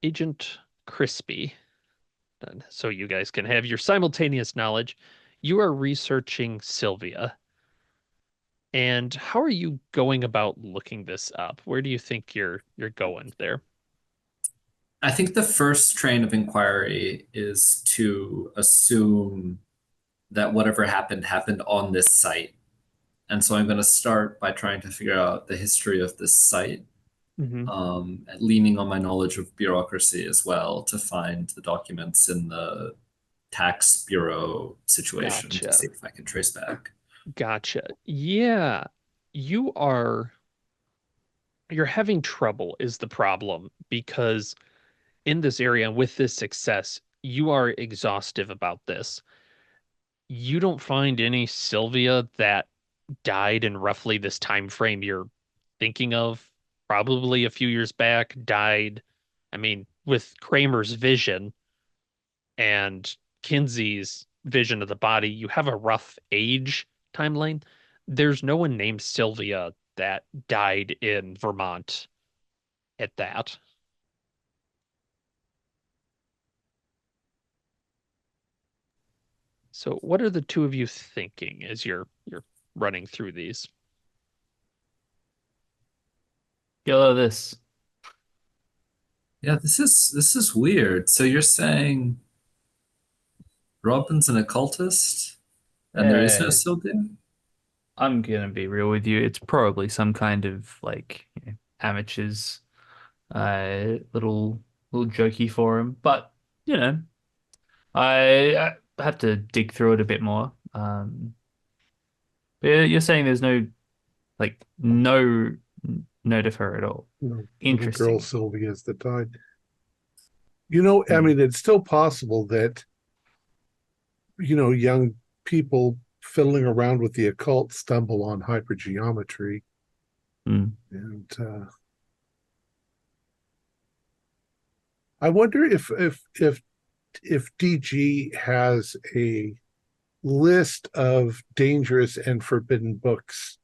Agent Crispy. So you guys can have your simultaneous knowledge. You are researching Sylvia. And how are you going about looking this up? Where do you think you're going there? I think the first train of inquiry is to assume that whatever happened on this site. And so I'm going to start by trying to figure out the history of this site, leaning on my knowledge of bureaucracy as well to find the documents in the tax bureau situation to Gotcha. see if I can trace back. Gotcha. Yeah, you are you're having trouble is the problem because in this area with this success, you are exhaustive about this. You don't find any Sylvia that died in roughly this time frame you're thinking of, probably a few years back, died. I mean, with Kramer's vision and Kinsey's vision of the body, you have a rough age timeline. There's no one named Sylvia that died in Vermont at that. So what are the two of you thinking as you're running through these? Go this. Yeah, this is weird. So you're saying Robin's an occultist and there is no Yeah. Sylvia? I'm gonna be real with you. It's probably some kind of amateurs, little jokey forum. But you know, I have to dig through it a bit more. But you're saying there's no note of her at all. No, little girl Interesting. Sylvia's that died. I mean, it's still possible that, young people fiddling around with the occult stumble on hypergeometry. Mm. And I wonder if DG has a list of dangerous and forbidden books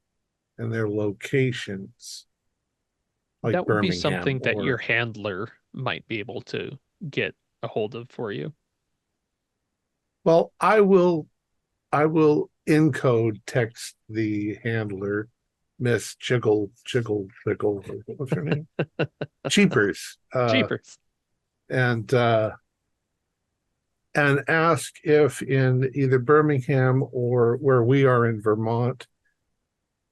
and their locations, like That would be Birmingham something that or your handler might be able to get a hold of for you. well, I will encode text the handler, Miss Jiggle, what was her name? Cheapers. Jeepers. And and ask if in either Birmingham or where we are in Vermont,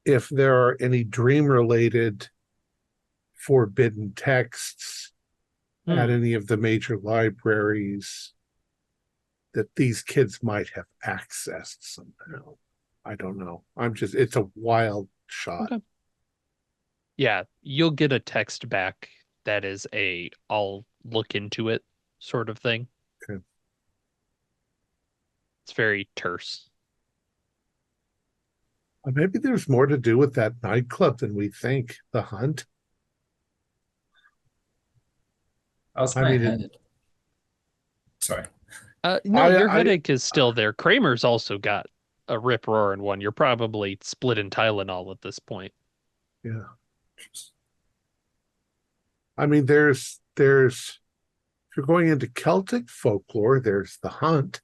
if there are any dream-related forbidden texts at any of the major libraries that these kids might have accessed somehow. I don't know. It's a wild shot. Okay. Yeah, you'll get a text back that is I'll look into it sort of thing. Okay. It's very terse. Maybe there's more to do with that nightclub than we think. The hunt. How's I my mean, head? Sorry. No, your headache is still there. Kramer's also got a rip roaring one. You're probably split in Tylenol at this point. Yeah. I mean, there's if you're going into Celtic folklore, there's the hunt,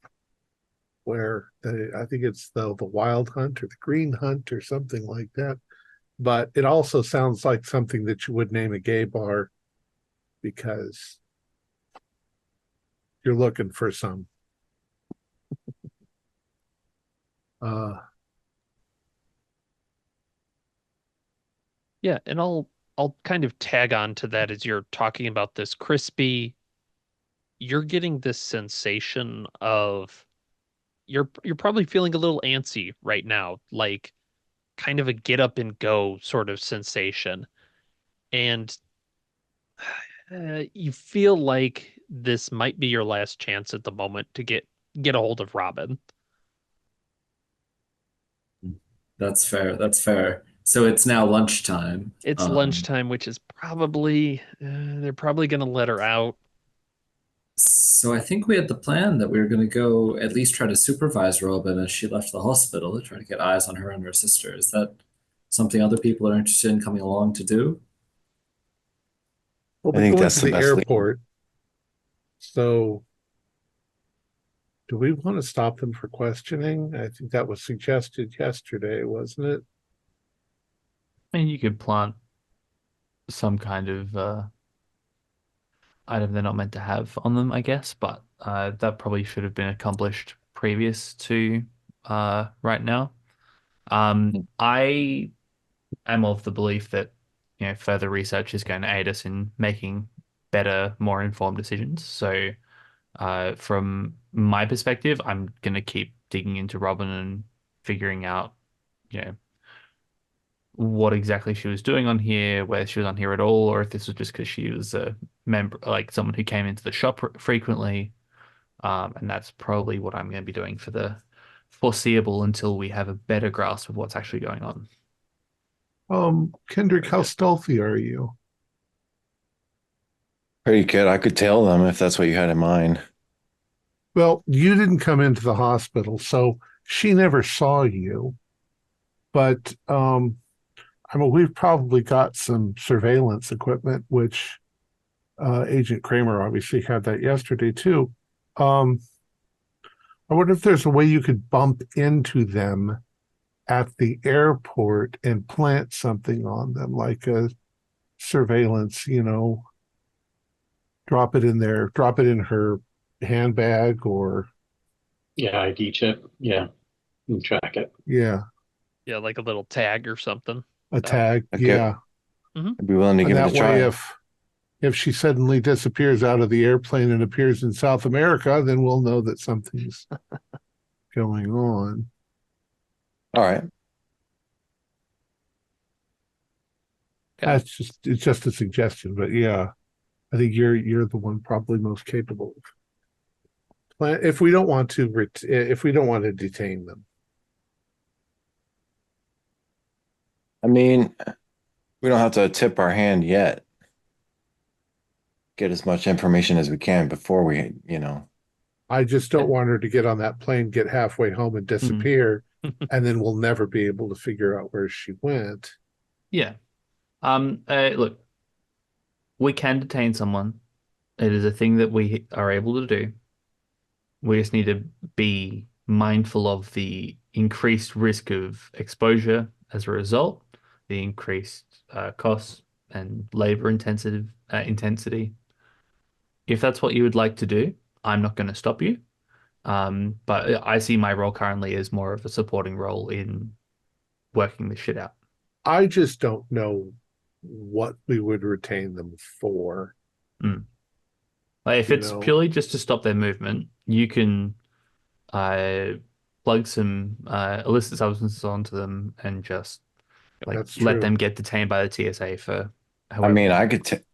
where I think it's the wild hunt or the green hunt or something like that. But it also sounds like something that you would name a gay bar, because you're looking for some Yeah, and I'll kind of tag on to that as you're talking about this crispy. You're getting this sensation of you're probably feeling a little antsy right now, like kind of a get up and go sort of sensation. And you feel like this might be your last chance at the moment to get a hold of Robin. That's fair. That's fair. So it's now lunchtime. It's lunchtime, which is probably they're probably going to let her out. So I think we had the plan that we were going to go at least try to supervise Robin as she left the hospital to try to get eyes on her and her sister. Is that something other people are interested in coming along to do? Well, I think going that's to the the best lead. airport. So, do we want to stop them for questioning? I think that was suggested yesterday, wasn't it? I mean, you could plant some kind of item they're not meant to have on them, I guess, but that probably should have been accomplished previous to right now. I am of the belief that further research is going to aid us in making better, more informed decisions. So, from my perspective, I'm going to keep digging into Robin and figuring out, what exactly she was doing on here, whether she was on here at all, or if this was just because she was a member, like someone who came into the shop frequently. And that's probably what I'm going to be doing for the foreseeable until we have a better grasp of what's actually going on. Kendrick, how stealthy are you? Pretty good. I could tell them if that's what you had in mind. Well, you didn't come into the hospital, so she never saw you. But I mean, we've probably got some surveillance equipment, which Agent Kramer obviously had that yesterday too. I wonder if there's a way you could bump into them at the airport and plant something on them, like a surveillance, drop it in there, drop it in her handbag, or Yeah, ID chip. Yeah, you can track it. yeah, Yeah, like a little tag or something. a tag. Okay. Yeah. I'd be willing to And give it that a try. way, if she suddenly disappears out of the airplane and appears in South America, then we'll know that something's going on. All right. Okay. It's just a suggestion, but yeah, I think you're the one probably most capable of plan if we don't want to detain them. I mean, we don't have to tip our hand yet. Get as much information as we can before we. I just don't want her to get on that plane, get halfway home and disappear, and then we'll never be able to figure out where she went. Yeah. Look, we can detain someone. It is a thing that we are able to do. We just need to be mindful of the increased risk of exposure as a result, the increased costs and labor intensity. If that's what you would like to do, I'm not going to stop you. But I see my role currently as more of a supporting role in working the shit out. I just don't know what we would retain them for. Mm. Like if You it's know, purely just to stop their movement, you can uh, plug some illicit substances onto them and just like that's let true. them get detained by the TSA for I however mean, long.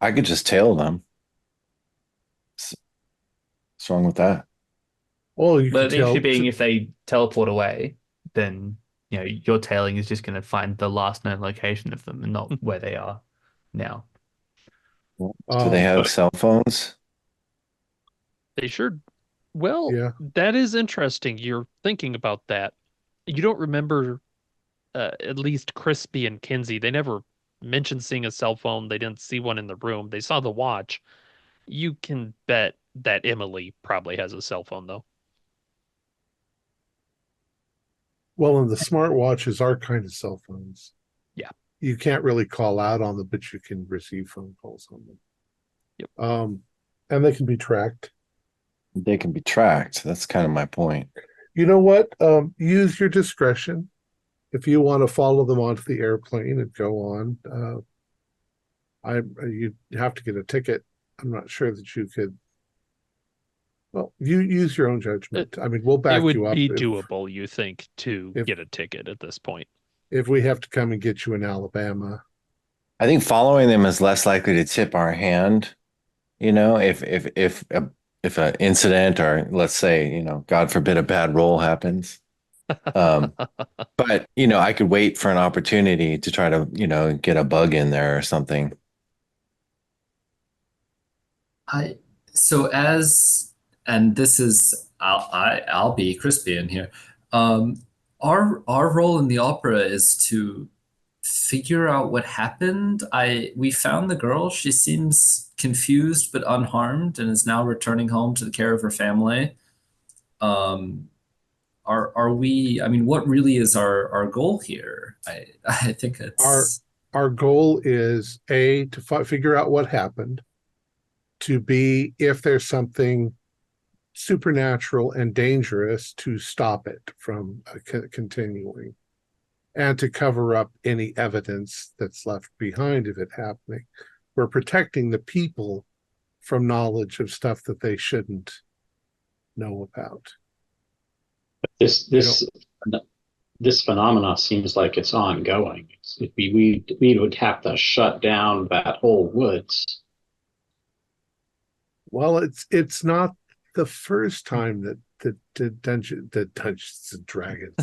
I could just tail them. What's wrong with that? Well, you could But the issue tell. being if they teleport away, then your tailing is just going to find the last known location of them and not where they are now. Do they have But cell phones? They sure. Well, yeah. that is interesting. You're thinking about that. You don't remember at least Crispy and Kinsey. They never mentioned seeing a cell phone. They didn't see one in the room. They saw the watch. You can bet that Emily probably has a cell phone, though. Well, and the smartwatches are kind of cell phones. Yeah. You can't really call out on them, but you can receive phone calls on them. Yep. And they can be tracked. They can be tracked. That's kind of my point. You know what? Use your discretion. If you want to follow them onto the airplane and go on, you have to get a ticket. I'm not sure that you could. Well, you use your own judgment. I mean, we'll It back you would up be doable, you think, to if get a ticket at this point. if we have to come and get you in Alabama. I think following them is less likely to tip our hand. You know, if an incident or let's say, God forbid a bad roll happens. But I could wait for an opportunity to try to, get a bug in there or something. So and this is I'll be crispy in here. Our role in the opera is to figure out what happened. We found the girl. She seems confused but unharmed and is now returning home to the care of her family. Are we? I mean, what really is our goal here? I think it's Our goal is A, to figure out what happened, to B, if there's something supernatural and dangerous, to stop it from continuing, and to cover up any evidence that's left behind of it happening. We're protecting the people from knowledge of stuff that they shouldn't know about. this phenomena seems like it's ongoing. We would have to shut down that whole woods. Well, it's not the first time that Dungeons and Dragons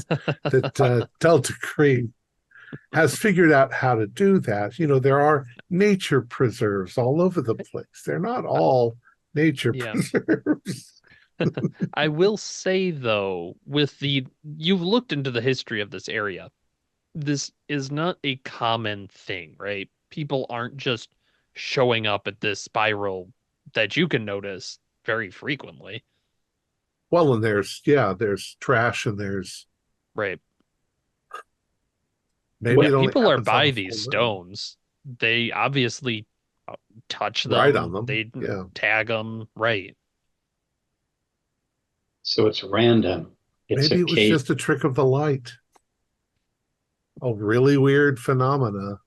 that Delta Green has figured out how to do that. There are nature preserves all over the place. They're not all nature preserves. I will say though, you've looked into the history of this area. This is not a common thing, right? People aren't just showing up at this spiral that you can notice very frequently. Well, and there's trash and there's Right. maybe people are by these stones. They obviously touch them. Right on them. They tag them. Right. So it's random. Maybe it was just a trick of the light. A really weird phenomena.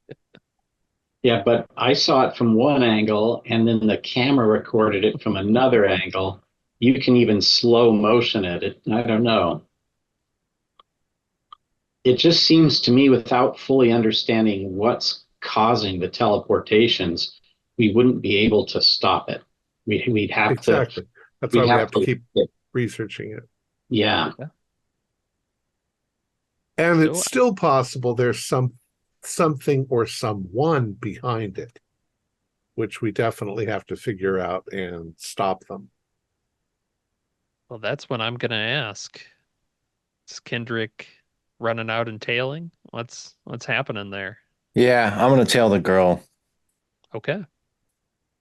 Yeah, but I saw it from one angle, and then the camera recorded it from another angle. You can even slow motion it. I don't know. It just seems to me, without fully understanding what's causing the teleportations, we wouldn't be able to stop it. We'd have exactly. to. That's why we have to keep researching it. Yeah. And it's still possible there's something or someone behind it, which we definitely have to figure out and stop them. Well, that's what I'm gonna ask. Is Kendrick running out and tailing? What's happening there? Yeah, I'm gonna tail the girl. Okay.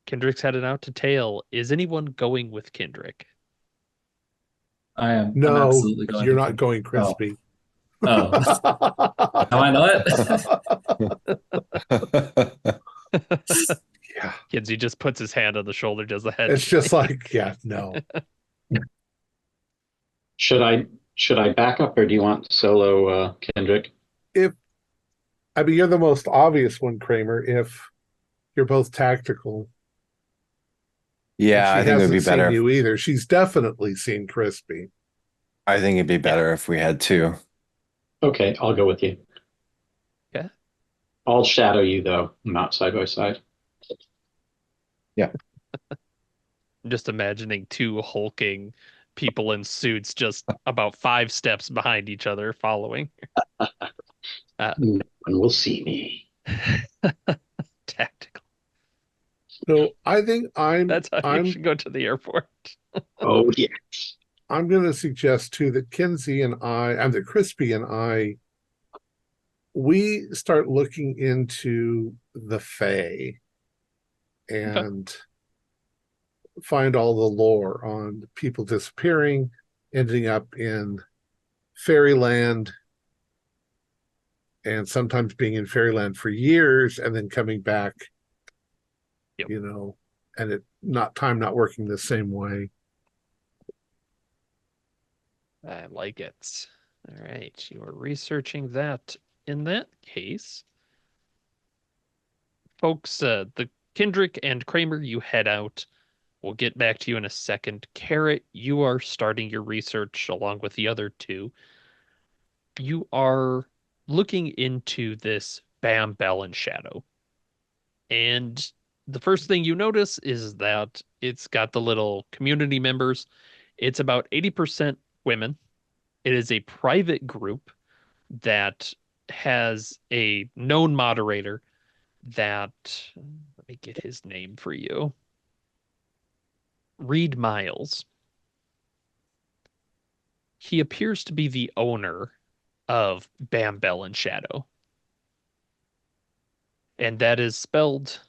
Kendrick's headed out to tail. Is anyone going with Kendrick? I am. No, I'm absolutely going. You're not going, Crispy. Oh. Am I not? Yeah. Kinsey just puts his hand on the shoulder, does the head. It's just like, yeah, no. Should I back up, or do you want solo, Kendrick? If I mean, you're the most obvious one, Kramer. If you're both tactical, and Yeah, she I think it would be hasn't seen better. you either, she's definitely seen Crispy. I think it'd be Yeah. better if we had two. Okay, I'll go with you. Okay. I'll shadow you though, not side by side. Yeah. I'm just imagining two hulking people in suits just about 5 steps behind each other following. Uh, No one will see me. Tactical. So I think I'm That's how you I'm should go to the airport. Oh yeah. I'm going to suggest too that Kinsey and that Crispy and I, we start looking into the Fae Okay. and find all the lore on people disappearing, ending up in fairyland, and sometimes being in fairyland for years and then coming back, Yep. and it not working the same way. I like it. All right. You are researching that. In that case, folks, the Kendrick and Kramer, you head out. We'll get back to you in a second. Carrot, you are starting your research along with the other two. You are looking into this Bam Bell and Shadow. And the first thing you notice is that it's got the little community members. It's about 80% women. It is a private group that has a known moderator that, let me get his name for you. Reed Miles. He appears to be the owner of Bam Bell and Shadow. And that is spelled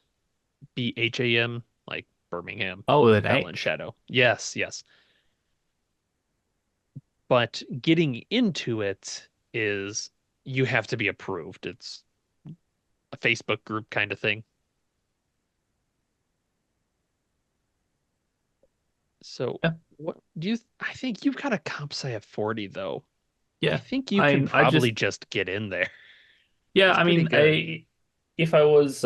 Bham, like Birmingham, Oh, with an Bell and H. Shadow. Yes, yes. But getting into it is you have to be approved. It's a Facebook group kind of thing. So Yeah. what do you I think you've got a comp sci of 40 though. I Yeah. think you can I probably just just get in there. yeah, It's I pretty mean, good. if I was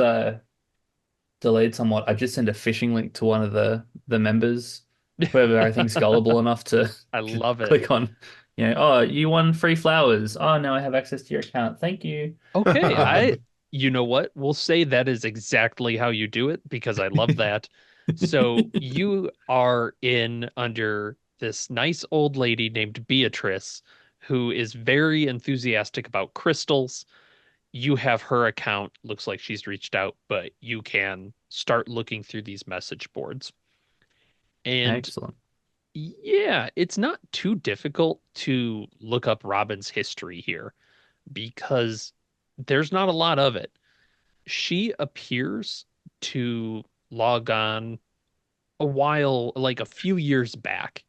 delayed somewhat, I'd just send a phishing link to one of the members, whoever I think's gullible enough to I just love it. click on, oh, you won free flowers. Oh, now I have access to your account. Thank you. Okay, you know what? We'll say that is exactly how you do it because I love that. So you are in under this nice old lady named Beatrice, who is very enthusiastic about crystals. You have her account. Looks like she's reached out, but you can start looking through these message boards. And Excellent. yeah, it's not too difficult to look up Robin's history here because there's not a lot of it. She appears to log on a while, like a few years back,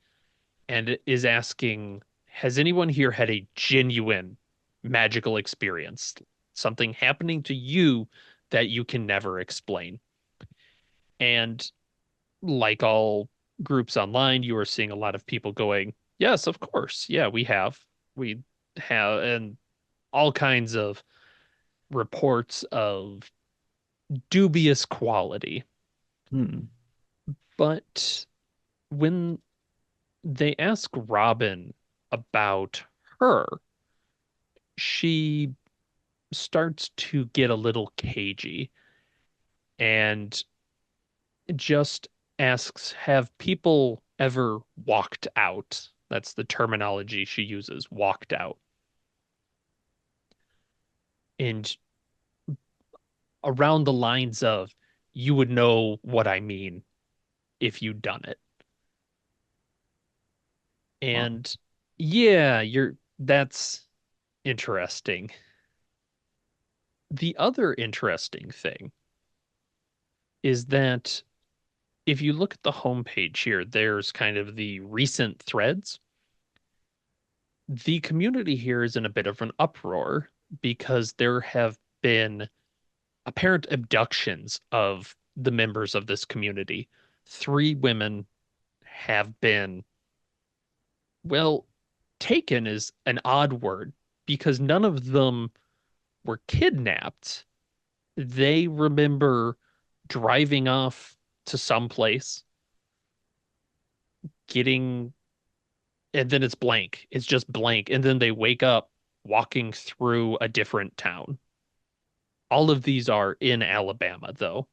and is asking, has anyone here had a genuine magical experience? Something happening to you that you can never explain. And like all groups online, you are seeing a lot of people going, yes, of course. Yeah, we have. We have, and all kinds of reports of dubious quality. Hmm. But when they ask Robin about her, she starts to get a little cagey and just asks, have people ever walked out? That's the terminology she uses, walked out. And around the lines of, you would know what I mean if you'd done it. Wow. And yeah, that's interesting. The other interesting thing is that if you look at the homepage here, there's kind of the recent threads. The community here is in a bit of an uproar because there have been apparent abductions of the members of this community. 3 women have been, well, taken is an odd word because none of them were kidnapped. They remember driving off to some place, getting, and then it's blank. It's just blank. And then they wake up walking through a different town. All of these are in Alabama, though.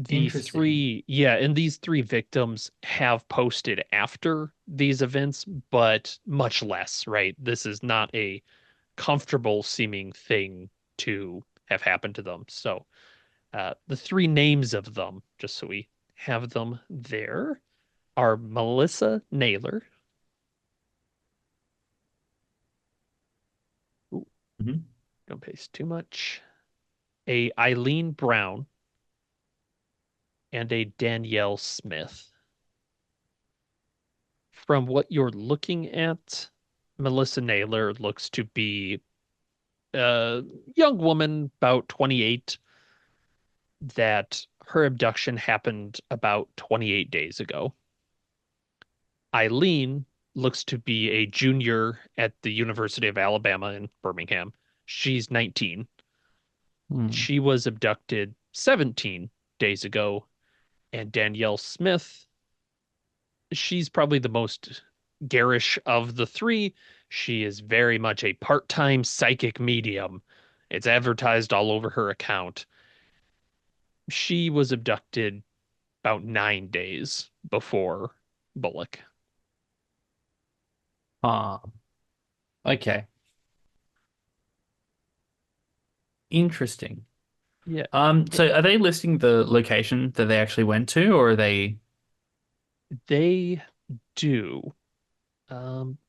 Interesting. And these three victims have posted after these events, but much less, right? This is not a comfortable seeming thing to have happened to them. So, the three names of them, just so we have them there, are Melissa Naylor. Ooh, Mhm. don't paste too much. A Eileen Brown and a Danielle Smith. From what you're looking at, Melissa Naylor looks to be a young woman, about 28, that her abduction happened about 28 days ago. Eileen looks to be a junior at the University of Alabama in Birmingham. She's 19. Hmm. She was abducted 17 days ago. And Danielle Smith, she's probably the most garish of the three. She is very much a part-time psychic medium. It's advertised all over her account. She was abducted about 9 days before Bullock. Ah, okay. Interesting. Yeah, So are they listing the location that they actually went to, or are they? they do. Um,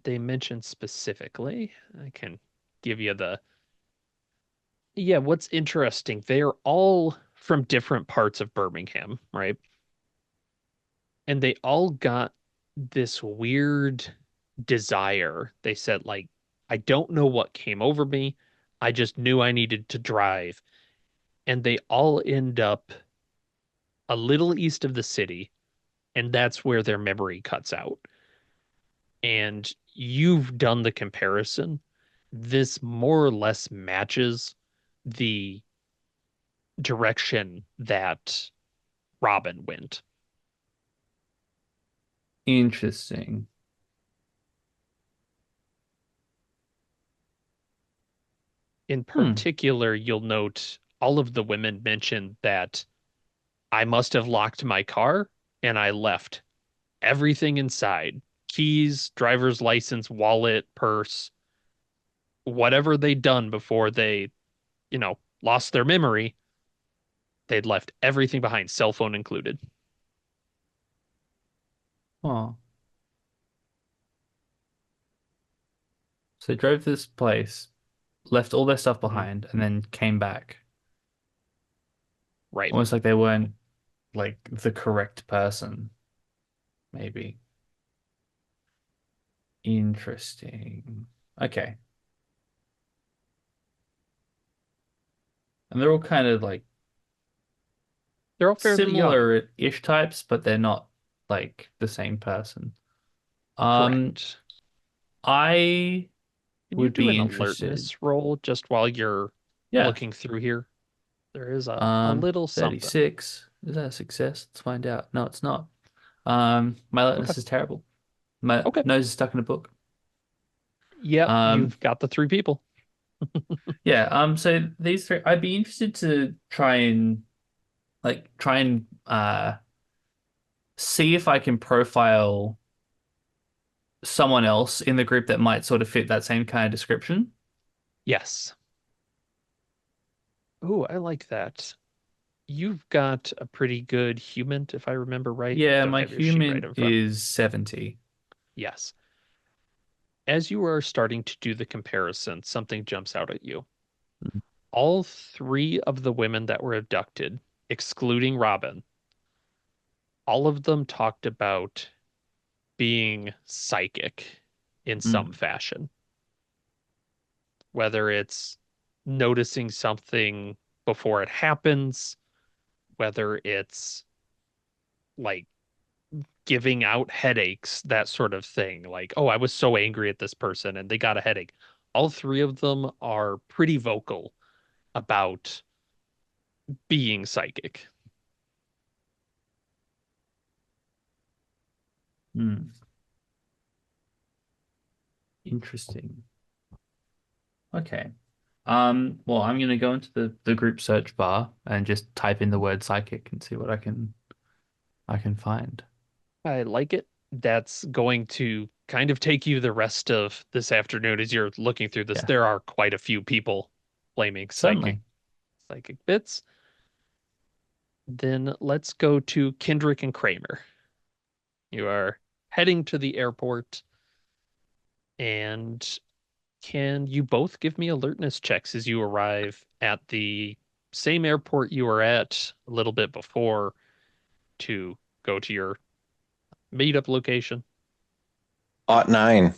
they mention specifically. I can give you the. Yeah, what's interesting, they're all from different parts of Birmingham, right? And they all got this weird desire. They said, like, I don't know what came over me. I just knew I needed to drive. And they all end up a little east of the city, and that's where their memory cuts out. And you've done the comparison. This more or less matches the direction that Robin went. Interesting. In Hmm. particular, you'll note all of the women mentioned that I must have locked my car and I left everything inside: keys, driver's license, wallet, purse, whatever they'd done before they, lost their memory. They'd left everything behind, cell phone included. Oh, so they drove to this place, left all their stuff Mhm. behind, and then came back. Right. Almost like they weren't like the correct person, maybe. Interesting. Okay. And they're all kind of like They're all fairly young. similar-ish types, but they're not like the same person. Um, Correct. I Can you would do be an interested. alertness roll just while you're Yeah. looking through here? There is a little something. 36. Is that a success? Let's find out. No, it's not. My Okay. alertness is terrible. My Okay. nose is stuck in a book. Yep, Um, you've got the three people. yeah, so these three, I'd be interested to try and see if I can profile someone else in the group that might sort of fit that same kind of description. Yes. Ooh, I like that. You've got a pretty good human, if I remember right. Yeah, Don't my have your sheet right human in front. is 70. Yes. As you are starting to do the comparison, something jumps out at you. All three of the women that were abducted, excluding Robin, all of them talked about being psychic in some Mm. fashion, whether it's noticing something before it happens, whether it's like giving out headaches, that sort of thing. Like, oh, I was so angry at this person and they got a headache. All three of them are pretty vocal about being psychic. Hmm. Interesting. Okay. Well, I'm gonna go into the group search bar and just type in the word psychic and see what I can find. I like it. That's going to kind of take you the rest of this afternoon as you're looking through this. Yeah. There are quite a few people claiming Certainly. psychic bits. Then let's go to Kendrick and Kramer. You are heading to the airport, and can you both give me alertness checks as you arrive at the same airport you were at a little bit before to go to your meetup location? Ought 9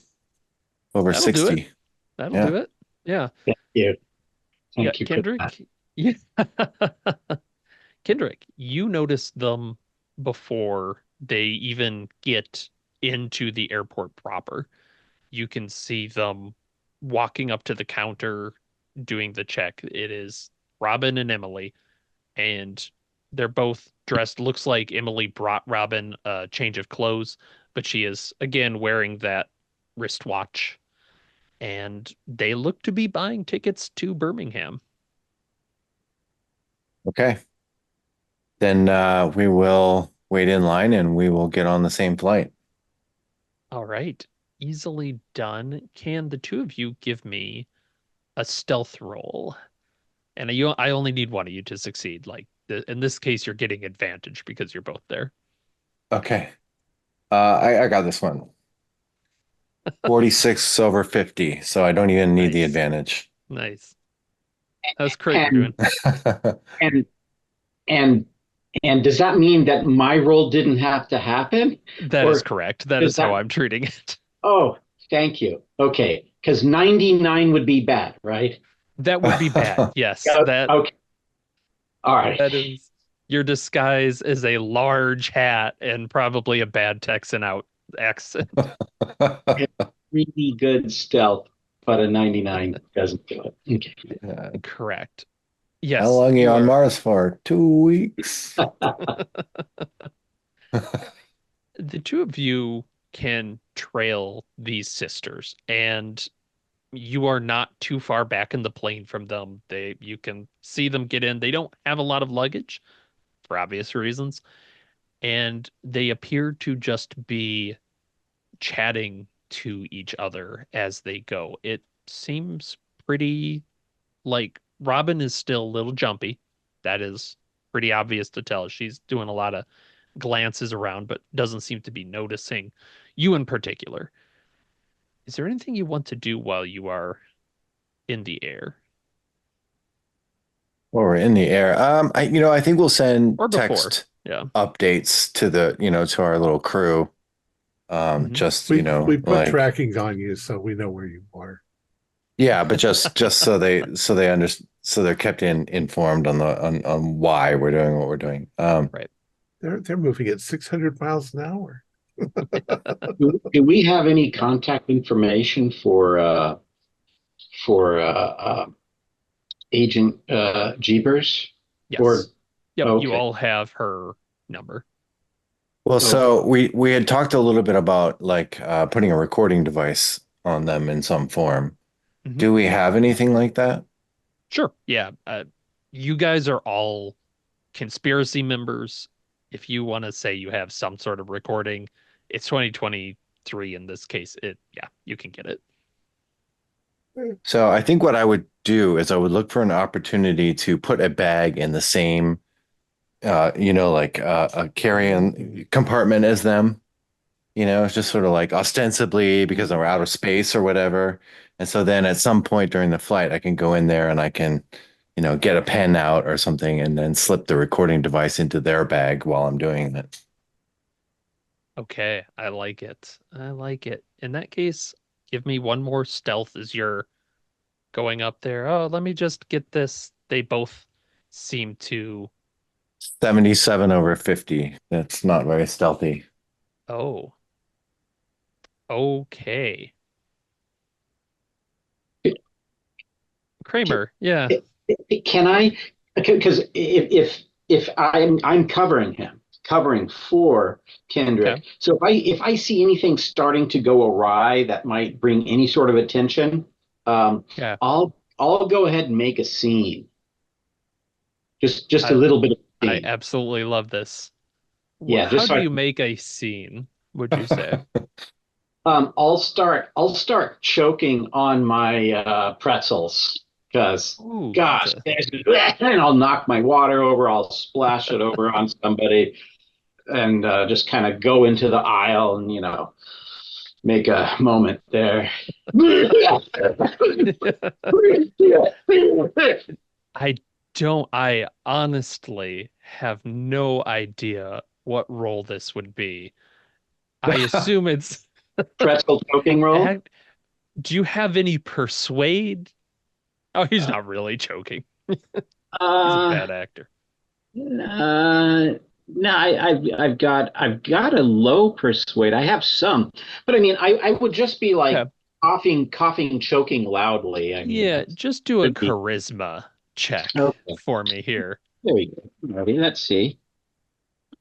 over That'll do it. 60. That'll Yeah. do it. Yeah. Thank you. Yeah, Thank you for that. Kendrick. Yeah. Kendrick, you notice them before they even get into the airport proper. You can see them walking up to the counter doing the check. It is Robin and Emily, and they're both dressed. Looks like Emily brought Robin a change of clothes, but she is again wearing that wristwatch. And they look to be buying tickets to Birmingham. Okay. Then we will wait in line and we will get on the same flight. All right. Easily done. Can the two of you give me a stealth roll? And I only need one of you to succeed. Like in this case, you're getting advantage because you're both there. Okay. I got this one. 46 over 50, so I don't even need the Nice. advantage. Nice. How's Kramer doing? And and and does that mean that my role didn't have to happen? That Or is correct. That is is how that- I'm treating it. Oh, thank you. Okay, because 99 would be bad, right? That would be bad. Yes. That Okay. All right. that is your disguise is a large hat and probably a bad Texan out accent. Really good stealth, but a 99 doesn't do it. Okay. Yeah. Correct. Yes. How long are you you on are- Mars for? 2 weeks. The two of you can trail these sisters, and you are not too far back in the plane from them. You can see them get in. They don't have a lot of luggage for obvious reasons, and they appear to just be chatting to each other as they go. It seems pretty like Robin is still a little jumpy. That is pretty obvious to tell. She's doing a lot of glances around, but doesn't seem to be noticing you in particular. Is there anything you want to do while you are in the air Or we're in the air. I think we'll send or before? text Yeah. updates to to our little crew. Mhm. Just We put like trackings on you so we know where you are. yeah, but just so they understand, so they're kept informed on why we're doing what we're doing. Right. They're moving at 600 miles an hour. Do we have any contact information for Agent Jeebers? Yes. Or Yep. okay. You all have her number. Well, so we had talked a little bit about like putting a recording device on them in some form. Mhm. Do we have anything like that? Sure. Yeah. You guys are all conspiracy members. If you want to say you have some sort of recording, it's 2023 in this case. You can get it. So I think what I would do is I would look for an opportunity to put a bag in the same, like a carry-on compartment as them. It's just sort of like ostensibly because we're out of space or whatever. And so then at some point during the flight, I can go in there and I can, get a pen out or something and then slip the recording device into their bag while I'm doing it. Okay, I like it. I like it. In that case, give me one more stealth as you're going up there. Oh, let me just get this. They both seem to 77 over 50. That's not very stealthy. Oh, okay. Kramer, yeah. Can I? Because if I'm covering for Kendrick. Okay. So if I see anything starting to go awry that might bring any sort of attention, Yeah. I'll go ahead and make a scene. Just a I little bit of a I scene. absolutely love this. Yeah, How just do so you make a scene, would you say? I'll start choking on my pretzels because Ooh, gosh, that's and I'll knock my water over. I'll splash it over on somebody, and just kind of go into the aisle and make a moment there. a I honestly have no idea what role this would be. I assume it's Pretzel choking roll. Heck, do you have any persuade? Oh, he's not really choking. He's a Uh, bad actor. no, I've got a low persuade. I have some, but I mean, I would just be like Okay. coughing, choking loudly. I mean, Yeah, that's just do a should be charisma check okay. for me here. There we go. Alrighty, let's see.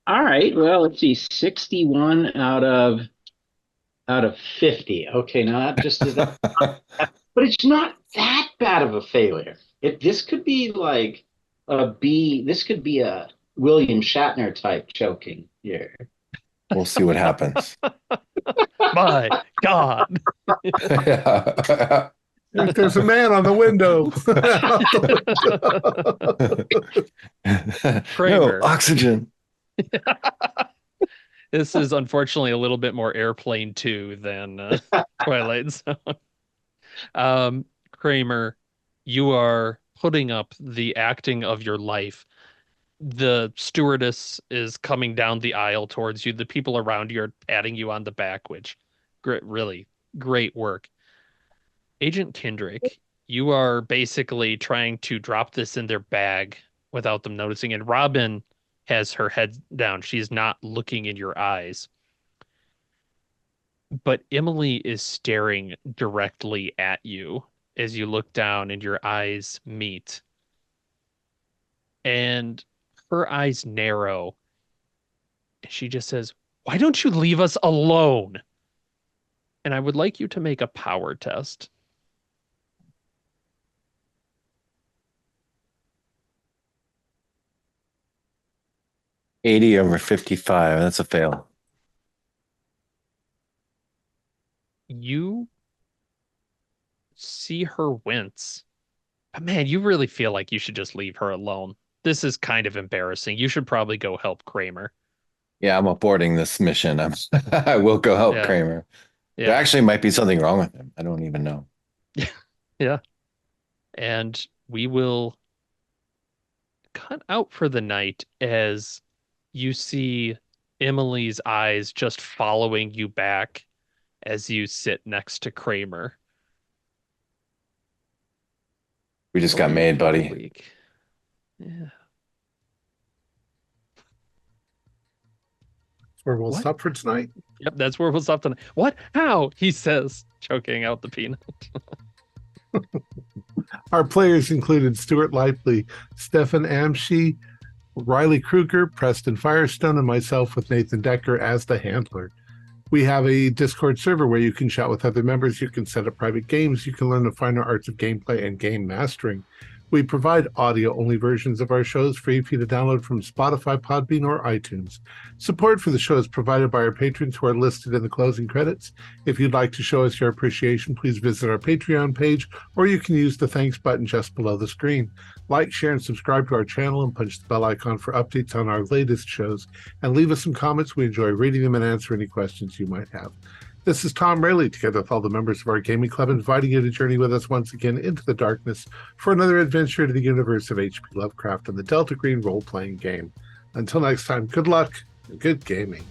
All right, well, let's see, 61 out of 50. Okay, now that just is that, but it's not that bad of a failure. This could be like a B. This could be a William Shatner type choking here. We'll see what happens. My God. Yeah. There's a man on the window. No, Kramer. oxygen. This is unfortunately a little bit more Airplane 2 than Twilight Zone. Kramer, you are putting up the acting of your life. The stewardess is coming down the aisle towards you. The people around you are patting you on the back, which really great work. Agent Kendrick, you are basically trying to drop this in their bag without them noticing. And Robin has her head down. She's not looking in your eyes. But Emily is staring directly at you as you look down and your eyes meet. And her eyes narrow. She just says, "Why don't you leave us alone?" And I would like you to make a power test. 80 over 55. That's a fail. You see her wince. But man, you really feel like you should just leave her alone. This is kind of embarrassing. You should probably go help Kramer. Yeah, I'm aborting this mission. I will go help Yeah, Kramer. There yeah, actually might be something wrong with him. I don't even know. yeah. And we will cut out for the night as you see Emily's eyes just following you back as you sit next to Kramer. We just got Till the made, end of the buddy. week. Yeah. Where we'll What? stop for tonight. Yep, that's where we'll stop tonight. What? How? He says, choking out the peanut. Our players included Stuart Lively, Stefan Amshi, Riley Kruger, Preston Firestone, and myself with Nathan Decker as the handler. We have a Discord server where you can chat with other members, you can set up private games, you can learn the finer arts of gameplay and game mastering. We provide audio-only versions of our shows free for you to download from Spotify, Podbean, or iTunes. Support for the show is provided by our patrons who are listed in the closing credits. If you'd like to show us your appreciation, please visit our Patreon page, or you can use the thanks button just below the screen. Like, share, and subscribe to our channel, and punch the bell icon for updates on our latest shows. And leave us some comments. We enjoy reading them and answer any questions you might have. This is Thom Raley, together with all the members of our gaming club, inviting you to journey with us once again into the darkness for another adventure to the universe of H.P. Lovecraft and the Delta Green role-playing game. Until next time, good luck and good gaming.